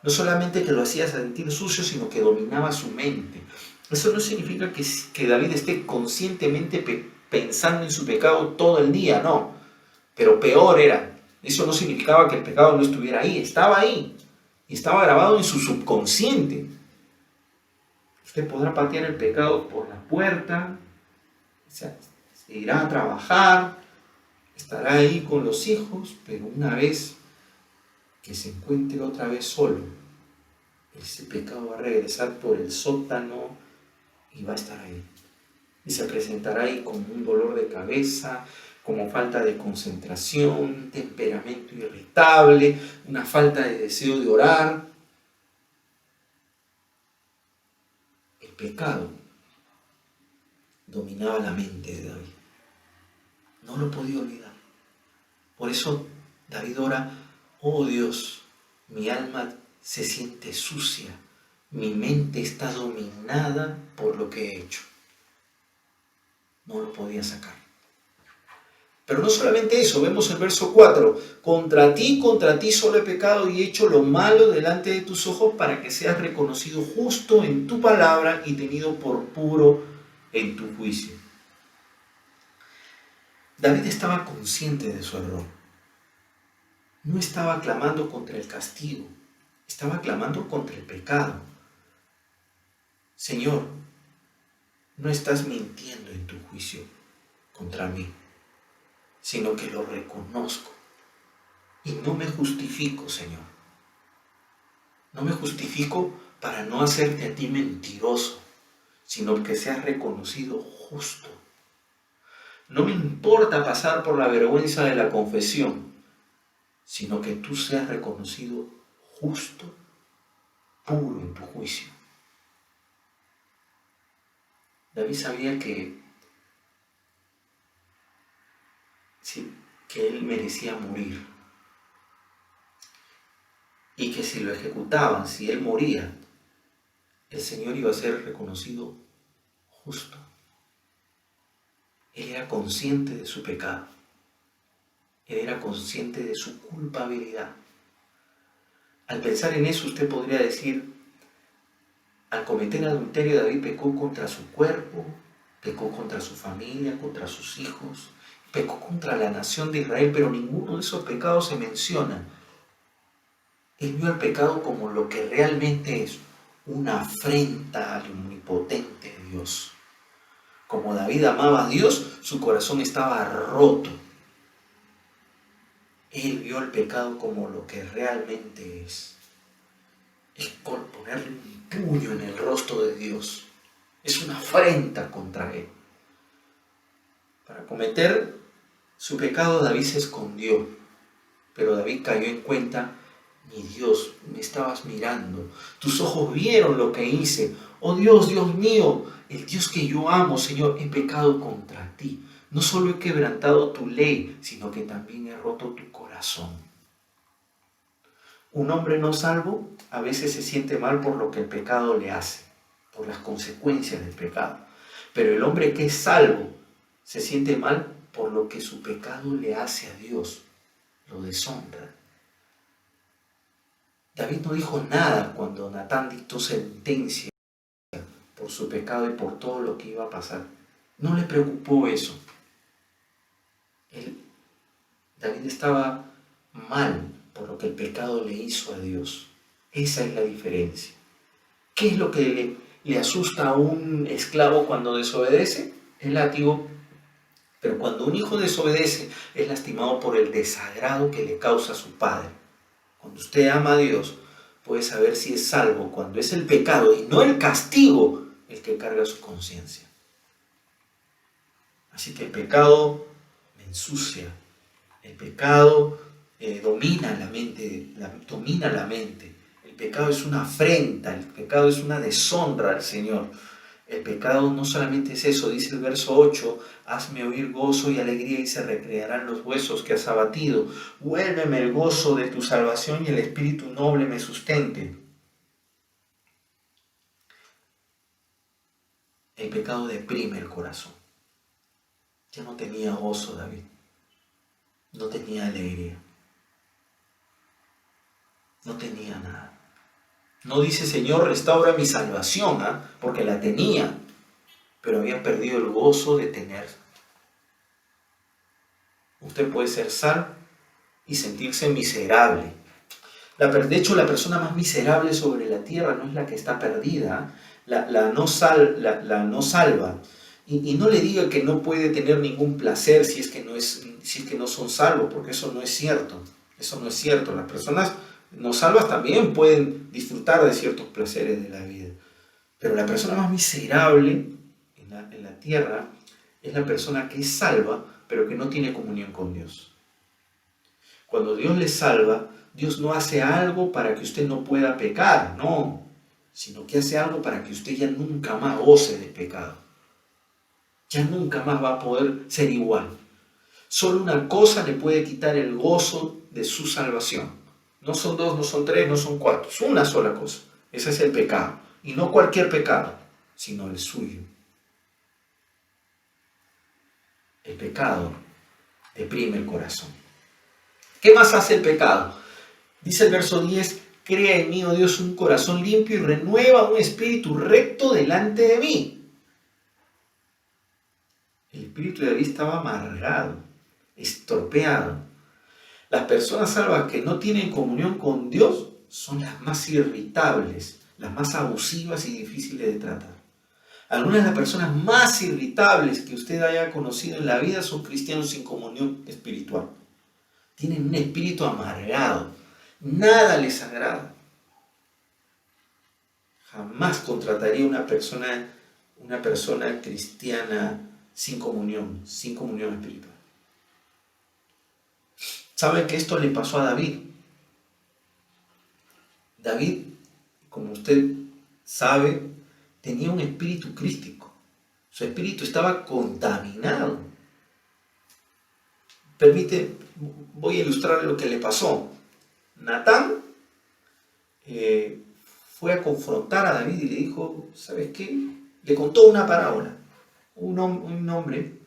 No solamente que lo hacía sentir sucio, sino que dominaba su mente. Eso no significa que David esté conscientemente pensando en su pecado todo el día, no. Pero peor era. Eso no significaba que el pecado no estuviera ahí. Estaba ahí. Y estaba grabado en su subconsciente. Usted podrá patear el pecado por la puerta, se irá a trabajar, estará ahí con los hijos, pero una vez que se encuentre otra vez solo, ese pecado va a regresar por el sótano y va a estar ahí. Y se presentará ahí como un dolor de cabeza, como falta de concentración, temperamento irritable, una falta de deseo de orar. El pecado dominaba la mente de David. No lo podía olvidar. Por eso David ora, oh Dios, mi alma se siente sucia, mi mente está dominada por lo que he hecho. No lo podía sacar. Pero no solamente eso, vemos el verso 4, contra ti solo he pecado y he hecho lo malo delante de tus ojos para que seas reconocido justo en tu palabra y tenido por puro en tu juicio. David estaba consciente de su error. No estaba clamando contra el castigo, estaba clamando contra el pecado. Señor, no estás mintiendo en tu juicio contra mí, sino que lo reconozco. Y no me justifico, Señor. No me justifico para no hacerte a ti mentiroso, sino que seas reconocido justo. No me importa pasar por la vergüenza de la confesión, sino que tú seas reconocido justo, puro en tu juicio. David sabía que él merecía morir y que si lo ejecutaban, si él moría, el Señor iba a ser reconocido justo. Él era consciente de su pecado. Él era consciente de su culpabilidad. Al pensar en eso, usted podría decir, al cometer adulterio, David pecó contra su cuerpo, pecó contra su familia, contra sus hijos, pecó contra la nación de Israel, pero ninguno de esos pecados se menciona. Él vio el pecado como lo que realmente es, una afrenta al omnipotente Dios. Como David amaba a Dios, su corazón estaba roto. Él vio el pecado como lo que realmente es. Es por ponerle un puño en el rostro de Dios. Es una afrenta contra Él. Para cometer su pecado, David se escondió. Pero David cayó en cuenta: mi Dios, me estabas mirando. Tus ojos vieron lo que hice. Oh Dios, Dios mío, el Dios que yo amo, Señor, he pecado contra ti. No solo he quebrantado tu ley, sino que también he roto tu corazón. Un hombre no salvo a veces se siente mal por lo que el pecado le hace, por las consecuencias del pecado. Pero el hombre que es salvo se siente mal por lo que su pecado le hace a Dios, lo deshonra. David no dijo nada cuando Natán dictó sentencia por su pecado y por todo lo que iba a pasar. No le preocupó eso. David estaba mal por lo que el pecado le hizo a Dios. Esa es la diferencia. ¿Qué es lo que le asusta a un esclavo cuando desobedece? El látigo. Pero cuando un hijo desobedece, es lastimado por el desagrado que le causa a su padre. Cuando usted ama a Dios, puede saber si es salvo cuando es el pecado y no el castigo el que carga su conciencia. Así que el pecado me ensucia. El pecado domina la mente. El pecado es una afrenta, el pecado es una deshonra al Señor. El pecado no solamente es eso, dice el verso 8, hazme oír gozo y alegría y se recrearán los huesos que has abatido. Vuélveme el gozo de tu salvación y el espíritu noble me sustente. El pecado deprime el corazón. Ya no tenía gozo David, no tenía alegría, no tenía nada. No dice, Señor, restaura mi salvación, porque la tenía, pero había perdido el gozo de tener. Usted puede ser salvo y sentirse miserable. De hecho, la persona más miserable sobre la tierra no es la que está perdida, la no salva. Y no le diga que no puede tener ningún placer si es que no son salvos, porque eso no es cierto. Eso no es cierto. Las personas no salvas también pueden disfrutar de ciertos placeres de la vida. Pero la persona más miserable en la tierra es la persona que es salva, pero que no tiene comunión con Dios. Cuando Dios le salva, Dios no hace algo para que usted no pueda pecar, no, sino que hace algo para que usted ya nunca más goce del pecado. Ya nunca más va a poder ser igual. Solo una cosa le puede quitar el gozo de su salvación. No son dos, no son tres, no son cuatro. Es una sola cosa. Ese es el pecado. Y no cualquier pecado, sino el suyo. El pecado deprime el corazón. ¿Qué más hace el pecado? Dice el verso 10, crea en mí, oh Dios, un corazón limpio y renueva un espíritu recto delante de mí. El espíritu de David estaba amargado, estropeado. Las personas salvas que no tienen comunión con Dios son las más irritables, las más abusivas y difíciles de tratar. Algunas de las personas más irritables que usted haya conocido en la vida son cristianos sin comunión espiritual. Tienen un espíritu amargado. Nada les agrada. Jamás contrataría una persona cristiana sin comunión espiritual. ¿Saben que esto le pasó a David? David, como usted sabe, tenía un espíritu crístico. Su espíritu estaba contaminado. Voy a ilustrar lo que le pasó. Natán fue a confrontar a David y le dijo, ¿sabes qué? Le contó una parábola. Un hombre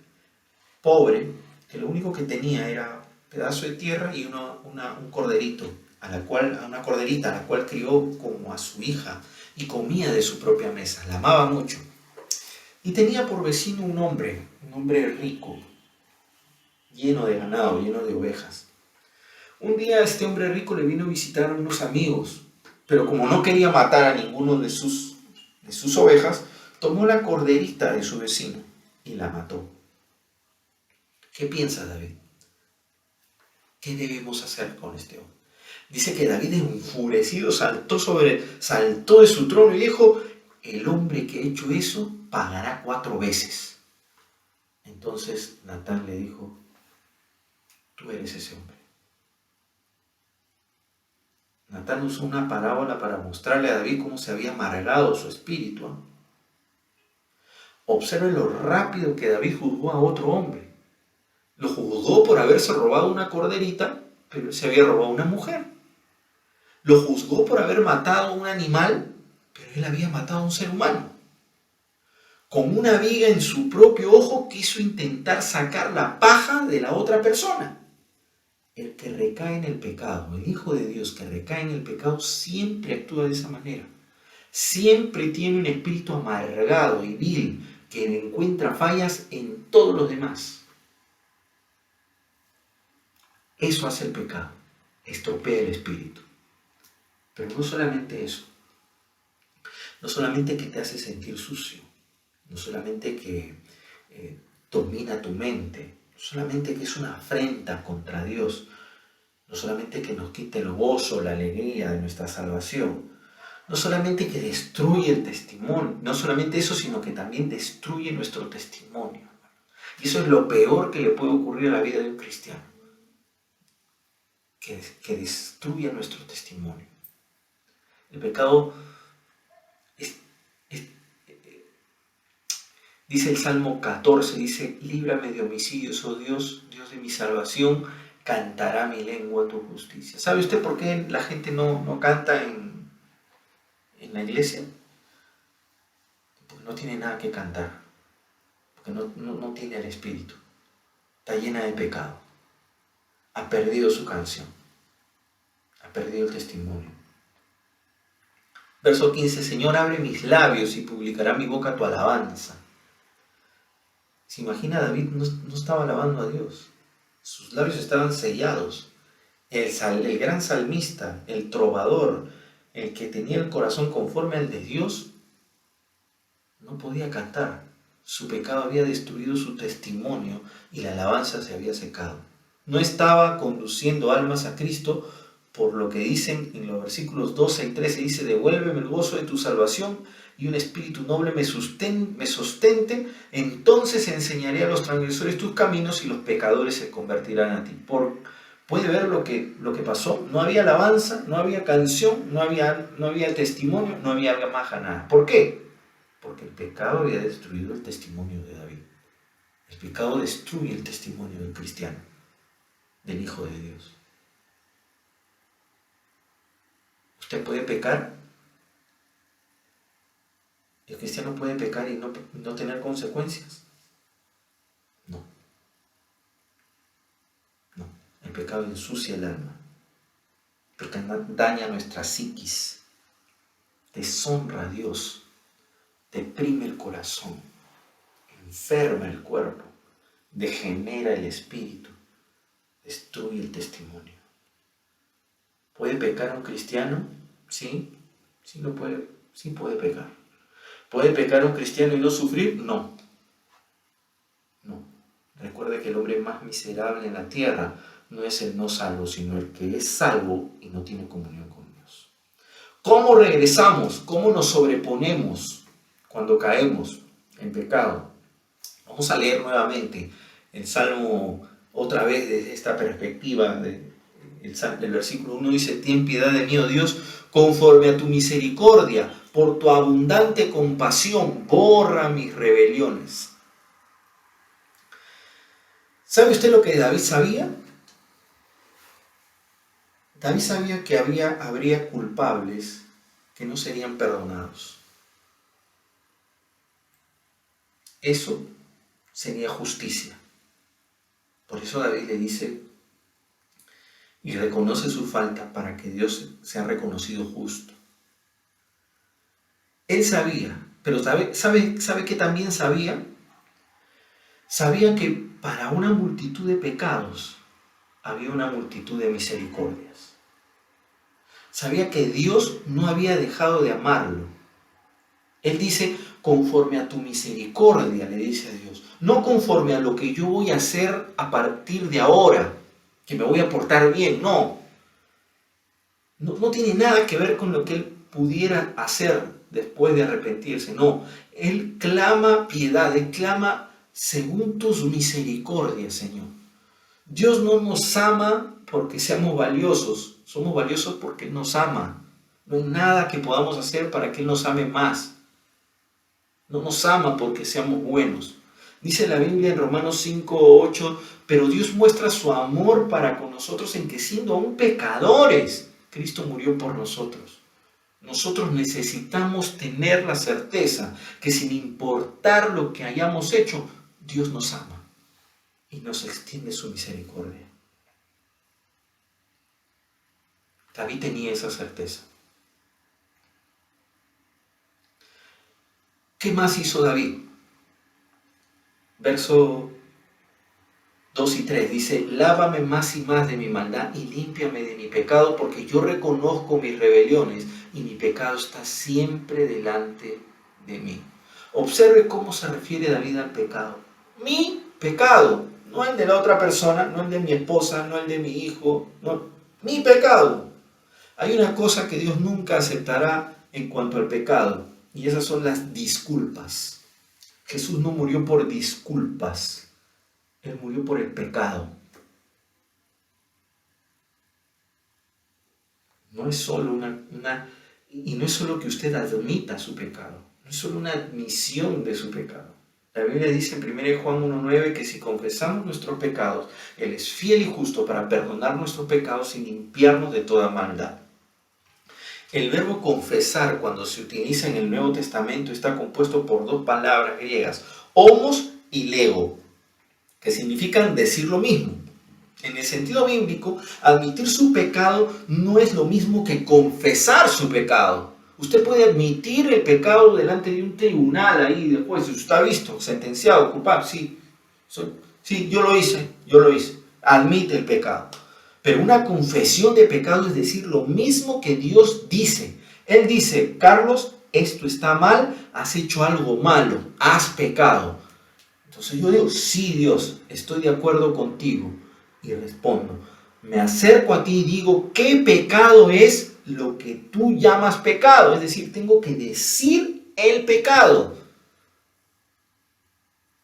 pobre que lo único que tenía era un pedazo de tierra y un corderito, una corderita a la cual crió como a su hija y comía de su propia mesa, la amaba mucho. Y tenía por vecino un hombre rico, lleno de ganado, lleno de ovejas. Un día este hombre rico le vino a visitar a unos amigos, pero como no quería matar a ninguno de sus ovejas, tomó la corderita de su vecino y la mató. ¿Qué piensa David? ¿Qué debemos hacer con este hombre? Dice que David, enfurecido, saltó de su trono y dijo, el hombre que ha hecho eso pagará 4 veces. Entonces Natán le dijo, tú eres ese hombre. Natán usó una parábola para mostrarle a David cómo se había amargado su espíritu. Observe lo rápido que David juzgó a otro hombre. Lo juzgó por haberse robado una corderita, pero él se había robado una mujer. Lo juzgó por haber matado a un animal, pero él había matado a un ser humano. Con una viga en su propio ojo quiso intentar sacar la paja de la otra persona. El que recae en el pecado, el Hijo de Dios que recae en el pecado, siempre actúa de esa manera. Siempre tiene un espíritu amargado y vil que encuentra fallas en todos los demás. Eso hace el pecado, estropea el espíritu. Pero no solamente eso, no solamente que te hace sentir sucio, no solamente que domina tu mente, no solamente que es una afrenta contra Dios, no solamente que nos quite el gozo, la alegría de nuestra salvación, no solamente que destruye el testimonio, no solamente eso, sino que también destruye nuestro testimonio. Y eso es lo peor que le puede ocurrir a la vida de un cristiano, que destruya nuestro testimonio. El pecado dice el Salmo 14, dice, líbrame de homicidios, oh Dios, Dios de mi salvación, cantará mi lengua tu justicia. ¿Sabe usted por qué la gente no canta en la iglesia? Porque no tiene nada que cantar, porque no tiene el espíritu, está llena de pecado, ha perdido su canción, ha perdido el testimonio. Verso 15, Señor, abre mis labios y publicará mi boca tu alabanza. ¿Se imagina? David no estaba alabando a Dios. Sus labios estaban sellados. El gran salmista, el trovador, el que tenía el corazón conforme al de Dios, no podía cantar. Su pecado había destruido su testimonio y la alabanza se había secado. No estaba conduciendo almas a Cristo, por lo que dicen en los versículos 12 y 13, dice, devuélveme el gozo de tu salvación y un espíritu noble me sostente, entonces enseñaré a los transgresores tus caminos y los pecadores se convertirán a ti. ¿Puede ver lo que pasó? No había alabanza, no había canción, no había testimonio, no había más nada. ¿Por qué? Porque el pecado había destruido el testimonio de David. El pecado destruye el testimonio del cristiano, del Hijo de Dios. ¿Usted puede pecar? ¿El cristiano puede pecar y no tener consecuencias? No. El pecado ensucia el alma. El pecado daña nuestra psiquis, deshonra a Dios, deprime el corazón, enferma el cuerpo, degenera el espíritu, destruye el testimonio. ¿Puede pecar un cristiano? Sí puede pecar. ¿Puede pecar un cristiano y no sufrir? No. No. Recuerde que el hombre más miserable en la tierra no es el no salvo, sino el que es salvo y no tiene comunión con Dios. ¿Cómo regresamos? ¿Cómo nos sobreponemos cuando caemos en pecado? Vamos a leer nuevamente el Salmo otra vez desde esta perspectiva. El versículo 1 dice: ten piedad de mí, oh Dios, conforme a tu misericordia, por tu abundante compasión, borra mis rebeliones. ¿Sabe usted lo que David sabía? David sabía que habría culpables que no serían perdonados. Eso sería justicia. Por eso David le dice y reconoce su falta para que Dios sea reconocido justo. Él sabía, pero ¿sabe qué también sabía? Sabía que para una multitud de pecados había una multitud de misericordias. Sabía que Dios no había dejado de amarlo. Él dice: conforme a tu misericordia, le dice a Dios, no conforme a lo que yo voy a hacer a partir de ahora, que me voy a portar bien, no tiene nada que ver con lo que él pudiera hacer después de arrepentirse, no. Él clama piedad, él clama según tus misericordias, Señor. Dios no nos ama porque seamos valiosos, somos valiosos porque Él nos ama. No hay nada que podamos hacer para que Él nos ame más. No nos ama porque seamos buenos. Dice la Biblia en Romanos 5:8, pero Dios muestra su amor para con nosotros en que, siendo aún pecadores, Cristo murió por nosotros. Nosotros necesitamos tener la certeza que, sin importar lo que hayamos hecho, Dios nos ama y nos extiende su misericordia. David tenía esa certeza. ¿Qué más hizo David? Verso 2 y 3 dice: lávame más y más de mi maldad y límpiame de mi pecado, porque yo reconozco mis rebeliones y mi pecado está siempre delante de mí. Observe cómo se refiere David al pecado. Mi pecado, no el de la otra persona, no el de mi esposa, no el de mi hijo, no, mi pecado. Hay una cosa que Dios nunca aceptará en cuanto al pecado, y esas son las disculpas. Jesús no murió por disculpas, Él murió por el pecado. No es solo y no es solo que usted admita su pecado, no es solo una admisión de su pecado. La Biblia dice en 1 Juan 1:9 que si confesamos nuestros pecados, Él es fiel y justo para perdonar nuestros pecados y limpiarnos de toda maldad. El verbo confesar, cuando se utiliza en el Nuevo Testamento, está compuesto por dos palabras griegas, homos y lego, que significan decir lo mismo. En el sentido bíblico, admitir su pecado no es lo mismo que confesar su pecado. Usted puede admitir el pecado delante de un tribunal ahí después, está visto, sentenciado, culpable, sí, yo lo hice, admite el pecado. Pero una confesión de pecado es decir lo mismo que Dios dice. Él dice: Carlos, esto está mal, has hecho algo malo, has pecado. Entonces yo digo: sí, Dios, estoy de acuerdo contigo. Y respondo, me acerco a ti y digo: ¿qué pecado es lo que tú llamas pecado? Es decir, tengo que decir el pecado.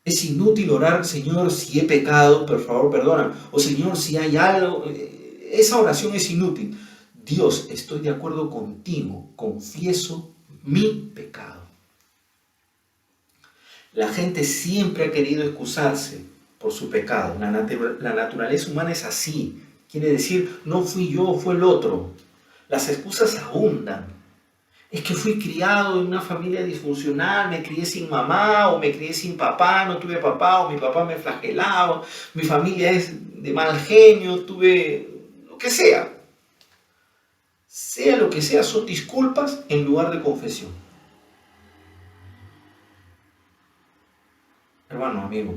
Es inútil orar: Señor, si he pecado, por favor, perdóname. O Señor, si hay algo. Esa oración es inútil. Dios, estoy de acuerdo contigo. Confieso mi pecado. La gente siempre ha querido excusarse por su pecado. La naturaleza humana es así. Quiere decir: no fui yo, fue el otro. Las excusas abundan. Es que fui criado en una familia disfuncional, me crié sin mamá o me crié sin papá, no tuve papá o mi papá me flagelaba, mi familia es de mal genio, tuve lo que sea. Sea lo que sea, son disculpas en lugar de confesión. Hermano, amigo,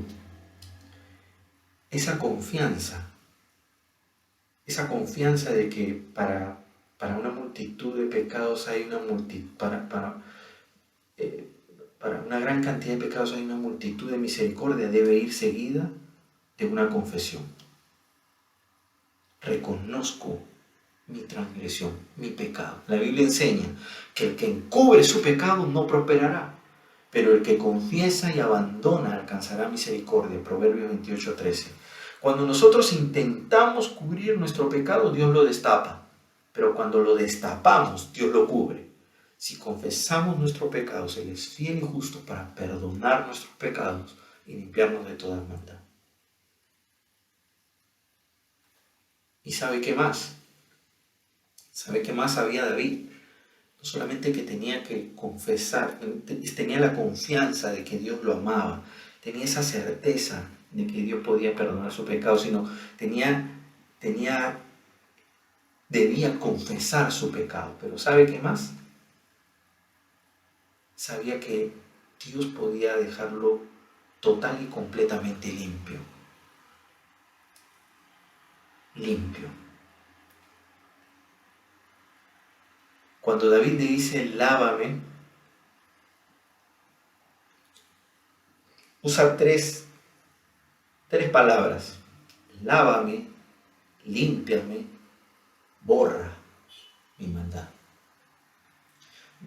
esa confianza de que para una multitud de pecados hay una multitud, Para una gran cantidad de pecados hay una multitud de misericordia, debe ir seguida de una confesión. Reconozco mi transgresión, mi pecado. La Biblia enseña que el que encubre su pecado no prosperará, pero el que confiesa y abandona alcanzará misericordia. Proverbios 28:13. Cuando nosotros intentamos cubrir nuestro pecado, Dios lo destapa, pero cuando lo destapamos, Dios lo cubre. Si confesamos nuestros pecados, Él es fiel y justo para perdonar nuestros pecados y limpiarnos de toda maldad. ¿Y sabe qué más? ¿Sabe qué más sabía David? No solamente que tenía que confesar, tenía la confianza de que Dios lo amaba, tenía esa certeza de que Dios podía perdonar su pecado, sino debía confesar su pecado. Pero ¿sabe qué más? Sabía que Dios podía dejarlo total y completamente limpio. Limpio. Cuando David le dice lávame, usa tres palabras: lávame, límpiame, borra mi maldad.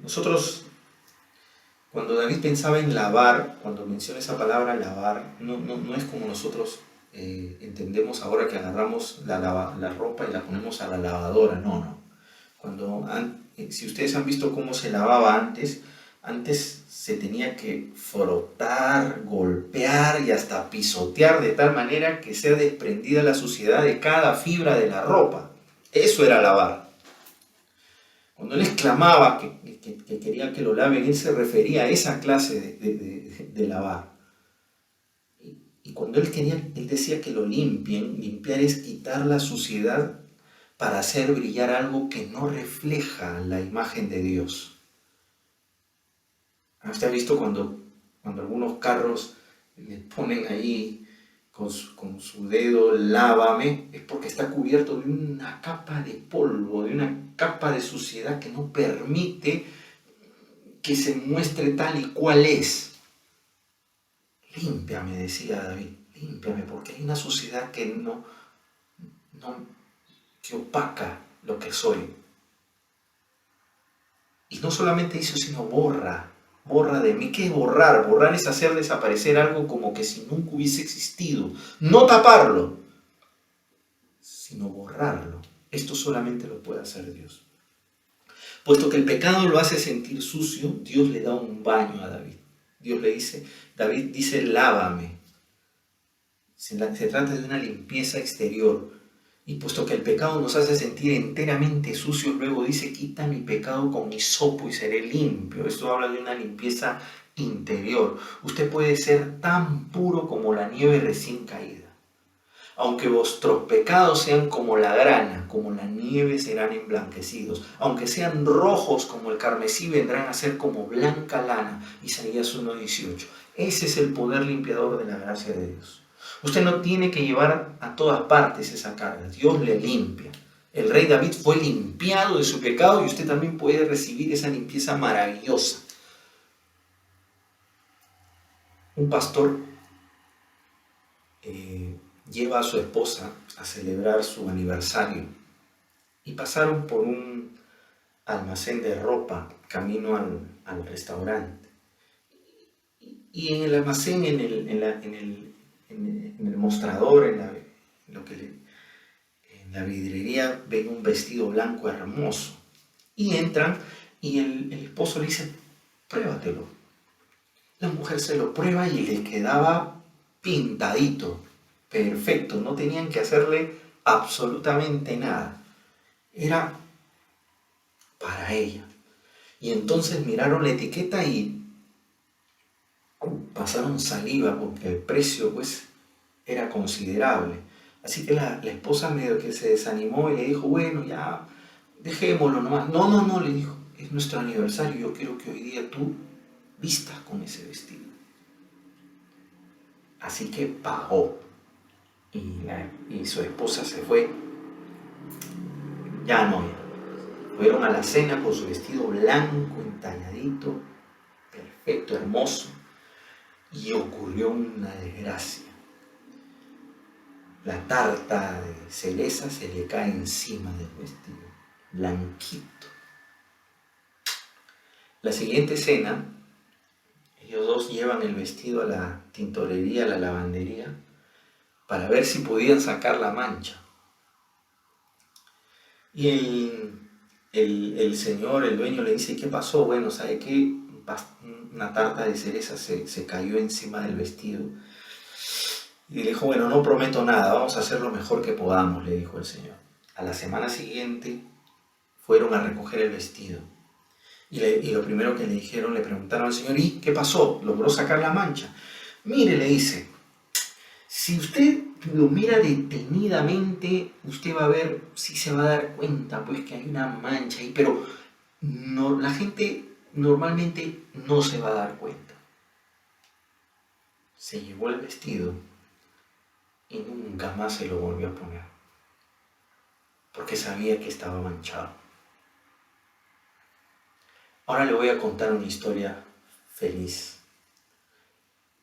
Nosotros, cuando David pensaba en lavar, cuando menciona esa palabra lavar, no es como nosotros entendemos ahora que agarramos la ropa y la ponemos a la lavadora. No. Si ustedes han visto cómo se lavaba antes se tenía que frotar, golpear y hasta pisotear de tal manera que sea desprendida la suciedad de cada fibra de la ropa. Eso era lavar. Cuando él exclamaba que quería que lo laven, él se refería a esa clase de lavar. Y cuando él decía que lo limpien, limpiar es quitar la suciedad para hacer brillar algo que no refleja la imagen de Dios. ¿Usted ha visto cuando algunos carros le ponen ahí con su dedo lávame? Es porque está cubierto de una capa de polvo, de una capa de suciedad que no permite que se muestre tal y cual es. Límpiame, decía David, límpiame, porque hay una suciedad que que opaca lo que soy. Y no solamente eso, sino borra de mí. ¿Qué es borrar? Borrar es hacer desaparecer algo como que si nunca hubiese existido. No taparlo, sino borrarlo. Esto solamente lo puede hacer Dios. Puesto que el pecado lo hace sentir sucio, Dios le da un baño a David. David dice, lávame. Se trata de una limpieza exterior. Y puesto que el pecado nos hace sentir enteramente sucios, luego dice, quita mi pecado con hisopo y seré limpio. Esto habla de una limpieza interior. Usted puede ser tan puro como la nieve recién caída. Aunque vuestros pecados sean como la grana, como la nieve serán emblanquecidos. Aunque sean rojos como el carmesí, vendrán a ser como blanca lana. Isaías 1:18. Ese es el poder limpiador de la gracia de Dios. Usted no tiene que llevar a todas partes esa carga. Dios le limpia. El rey David fue limpiado de su pecado y usted también puede recibir esa limpieza maravillosa. Un pastor lleva a su esposa a celebrar su aniversario y pasaron por un almacén de ropa camino al restaurante. Y en el almacén, en el mostrador, en la vidriería, ven un vestido blanco hermoso. Y entran y el esposo le dice, pruébatelo. La mujer se lo prueba y le quedaba pintadito, perfecto. No tenían que hacerle absolutamente nada. Era para ella. Y entonces miraron la etiqueta y pasaron saliva porque el precio pues era considerable. Así que la esposa medio que se desanimó y le dijo, bueno, ya dejémoslo nomás. No, le dijo, es nuestro aniversario, yo quiero que hoy día tú vistas con ese vestido. Así que pagó y su esposa se fue. Ya. Fueron a la cena con su vestido blanco, entalladito, perfecto, hermoso. Y ocurrió una desgracia. La tarta de cereza se le cae encima del vestido, blanquito. La siguiente escena, ellos dos llevan el vestido a la tintorería, a la lavandería, para ver si podían sacar la mancha. Y el señor, el dueño, le dice: ¿qué pasó? Bueno, ¿sabe qué? Una tarta de cereza se cayó encima del vestido. Y le dijo: bueno, no prometo nada, vamos a hacer lo mejor que podamos, le dijo el señor. A la semana siguiente fueron a recoger el vestido. Y lo primero que le dijeron, le preguntaron al señor: ¿y qué pasó? ¿Logró sacar la mancha? Mire, le dice, si usted lo mira detenidamente, usted va a ver, sí se va a dar cuenta, pues, que hay una mancha ahí, pero no, la gente normalmente no se va a dar cuenta. Se llevó el vestido y nunca más se lo volvió a poner, porque sabía que estaba manchado. Ahora le voy a contar una historia feliz.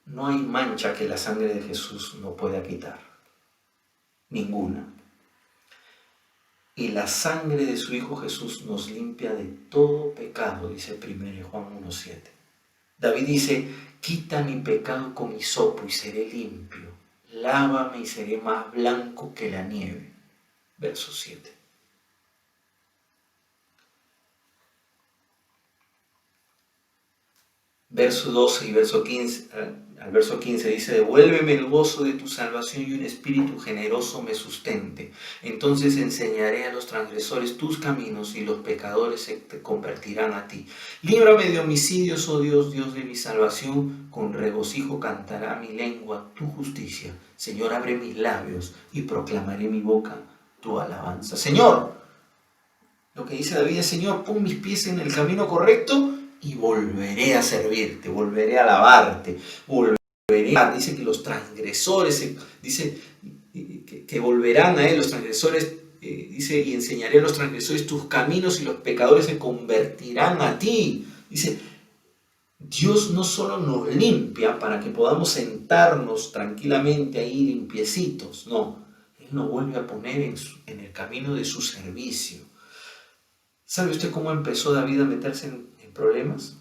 No hay mancha que la sangre de Jesús no pueda quitar. Ninguna. Y la sangre de su Hijo Jesús nos limpia de todo pecado, dice 1 Juan 1:7. David dice: quita mi pecado con hisopo y seré limpio. Lávame y seré más blanco que la nieve. Verso 7. Verso 12 y verso 15, al verso 15 dice: devuélveme el gozo de tu salvación y un espíritu generoso me sustente. Entonces enseñaré a los transgresores tus caminos y los pecadores se te convertirán a ti. Líbrame de homicidios, oh Dios, Dios de mi salvación. Con regocijo cantará mi lengua tu justicia. Señor, abre mis labios y proclamaré mi boca tu alabanza. Señor, lo que dice David es: Señor, pon mis pies en el camino correcto y volveré a servirte, volveré a alabarte, volveré a... Dice que los transgresores, dice que volverán a él, los transgresores, dice, y enseñaré a los transgresores tus caminos y los pecadores se convertirán a ti. Dice, Dios no solo nos limpia para que podamos sentarnos tranquilamente ahí limpiecitos, no, Él nos vuelve a poner en el camino de su servicio. ¿Sabe usted cómo empezó David a meterse en problemas?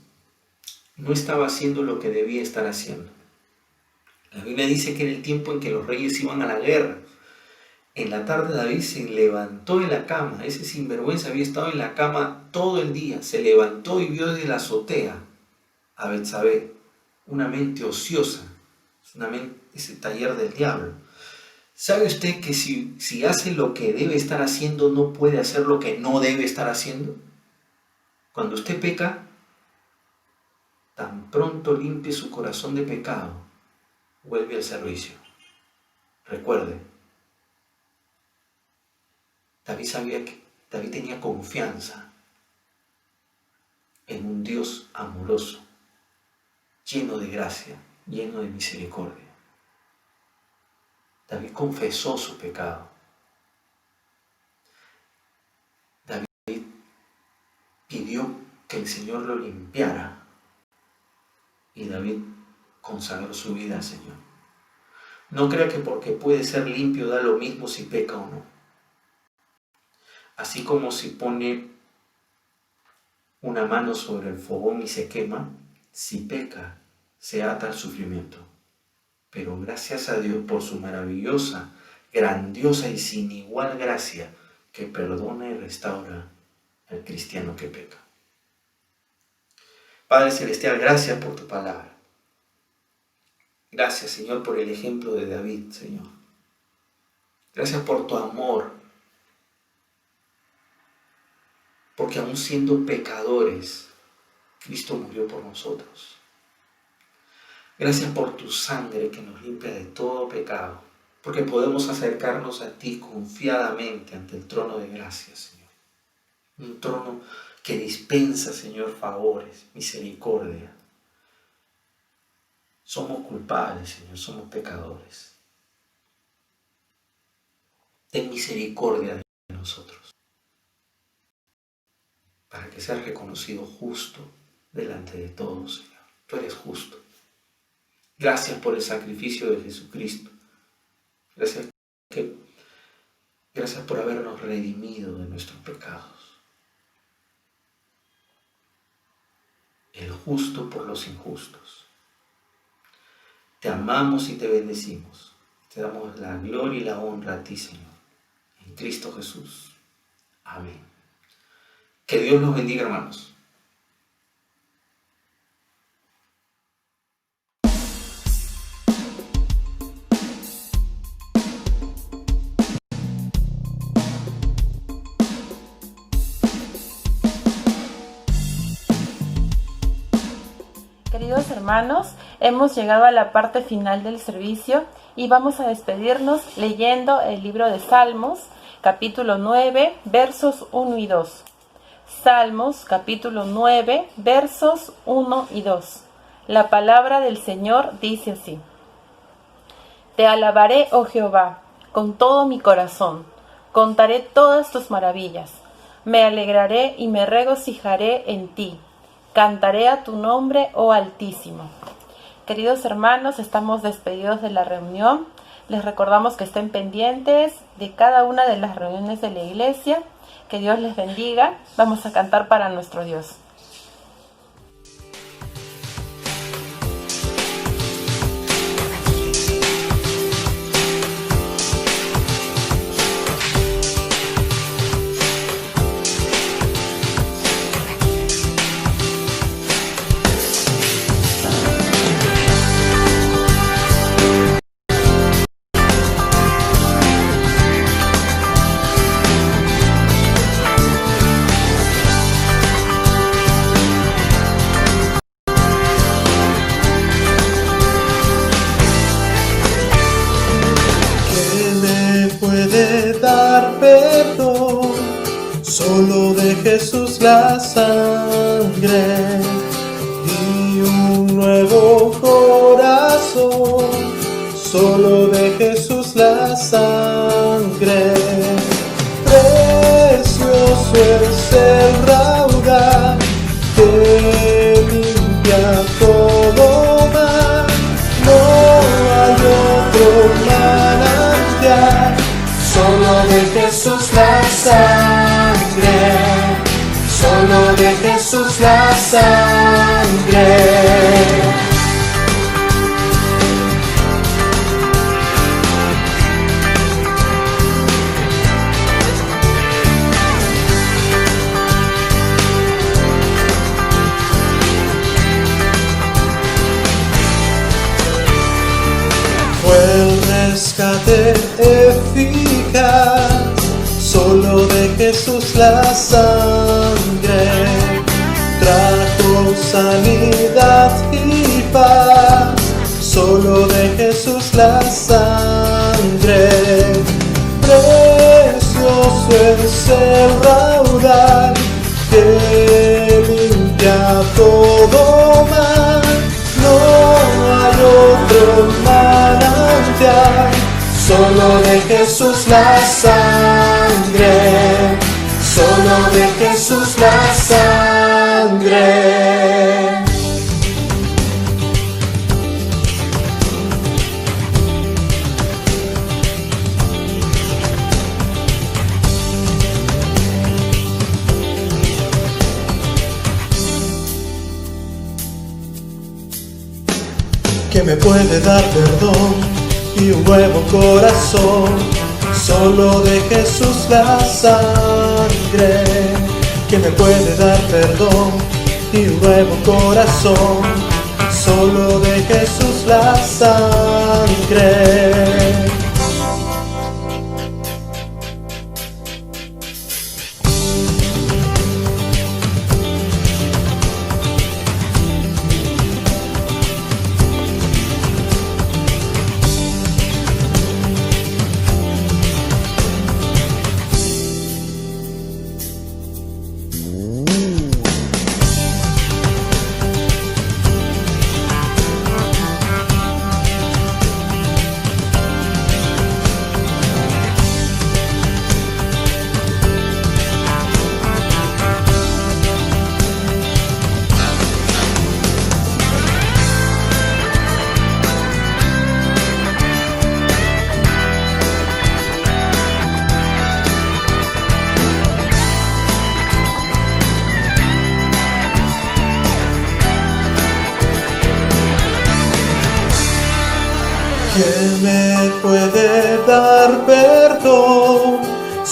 No estaba haciendo lo que debía estar haciendo. La Biblia dice que era el tiempo en que los reyes iban a la guerra. En la tarde David se levantó de la cama. Ese sinvergüenza había estado en la cama todo el día. Se levantó y vio desde la azotea a Betsabé, una mente ociosa, es el taller del diablo. ¿Sabe usted que si hace lo que debe estar haciendo, no puede hacer lo que no debe estar haciendo? Cuando usted peca, tan pronto limpie su corazón de pecado, vuelve al servicio. Recuerde, David tenía confianza en un Dios amoroso, lleno de gracia, lleno de misericordia. David confesó su pecado. David pidió que el Señor lo limpiara y David consagró su vida al Señor. No crea que porque puede ser limpio da lo mismo si peca o no. Así como si pone una mano sobre el fogón y se quema, si peca se ata al sufrimiento. Pero gracias a Dios por su maravillosa, grandiosa y sin igual gracia que perdona y restaura al cristiano que peca. Padre Celestial, gracias por tu palabra. Gracias, Señor, por el ejemplo de David, Señor. Gracias por tu amor. Porque aún siendo pecadores, Cristo murió por nosotros. Gracias por tu sangre que nos limpia de todo pecado. Porque podemos acercarnos a ti confiadamente ante el trono de gracia, Señor. Un trono que dispensa, Señor, favores, misericordia. Somos culpables, Señor, somos pecadores. Ten misericordia de nosotros, para que seas reconocido justo delante de todos, Señor. Tú eres justo. Gracias por el sacrificio de Jesucristo. Gracias por habernos redimido de nuestros pecados. El justo por los injustos. Te amamos y te bendecimos. Te damos la gloria y la honra a ti, Señor. En Cristo Jesús. Amén. Que Dios los bendiga, hermanos. Queridos hermanos, hemos llegado a la parte final del servicio y vamos a despedirnos leyendo el libro de Salmos, capítulo 9, versos 1 y 2. Salmos, capítulo 9, versos 1 y 2. La palabra del Señor dice así: Te alabaré, oh Jehová, con todo mi corazón, contaré todas tus maravillas, me alegraré y me regocijaré en ti. Cantaré a tu nombre, oh Altísimo. Queridos hermanos, estamos despedidos de la reunión. Les recordamos que estén pendientes de cada una de las reuniones de la iglesia. Que Dios les bendiga. Vamos a cantar para nuestro Dios. Perdón, solo de Jesús la sangre y un nuevo corazón, solo de Jesús la sangre. Precioso es el raudal que limpia todo mal, no hay otro manantial. Solo de Jesús la sangre, solo de Jesús la sangre. Fue el rescate eficaz, solo de Jesús la sangre, trajo sanidad y paz, solo de Jesús la sangre. Precioso es el raudal que limpia todo mal, no hay otro manantial. Solo de Jesús la sangre, solo de Jesús la sangre. Que me puede dar perdón y un nuevo corazón, solo de Jesús la sangre. Que me puede dar perdón y un nuevo corazón, solo de Jesús la sangre.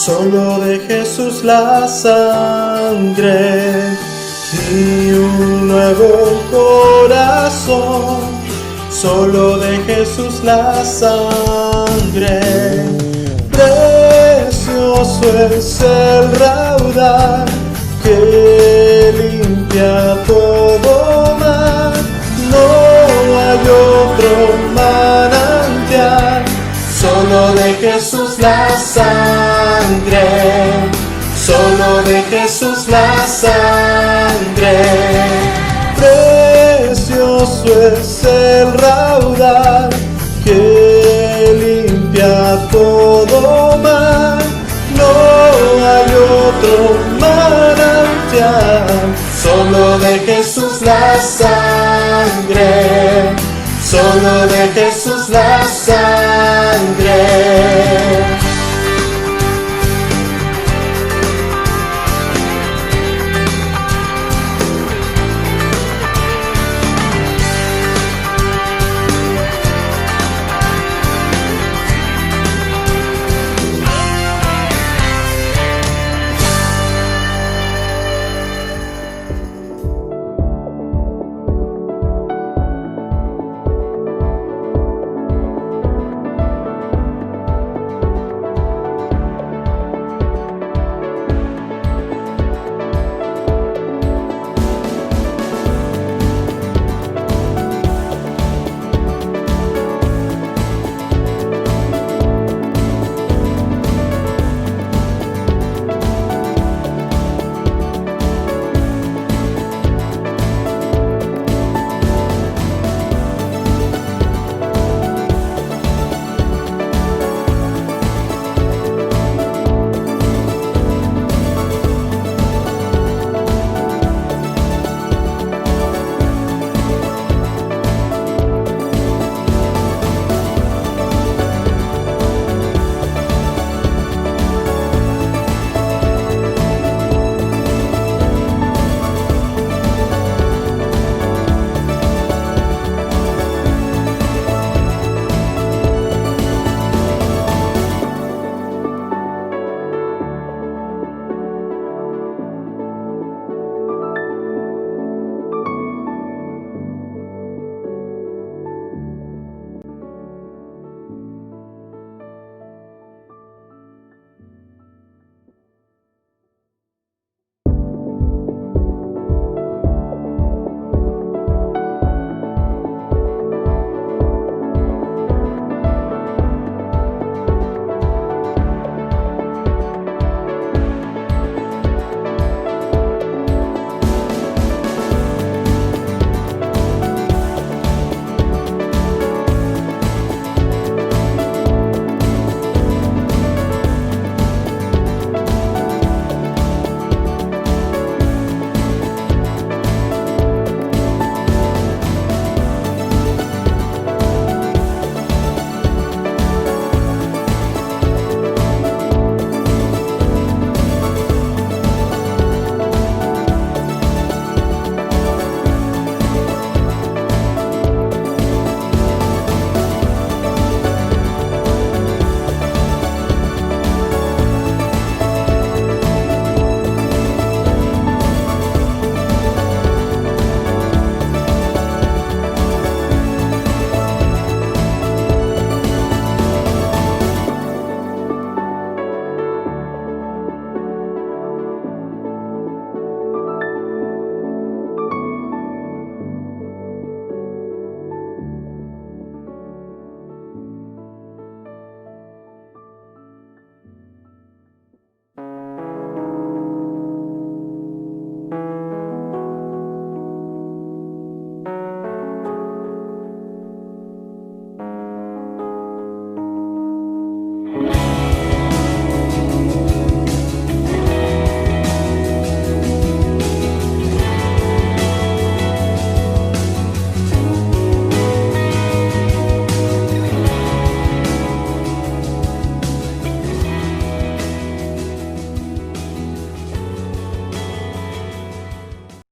solo de Jesús la sangre y un nuevo corazón, solo de Jesús la sangre. Precioso es el raudal que limpia todo mal, no hay otro manantial, solo de Jesús la sangre, solo de Jesús la sangre. Precioso es el raudal que limpia todo mal, no hay otro manantial, solo de Jesús la sangre, solo de Jesús la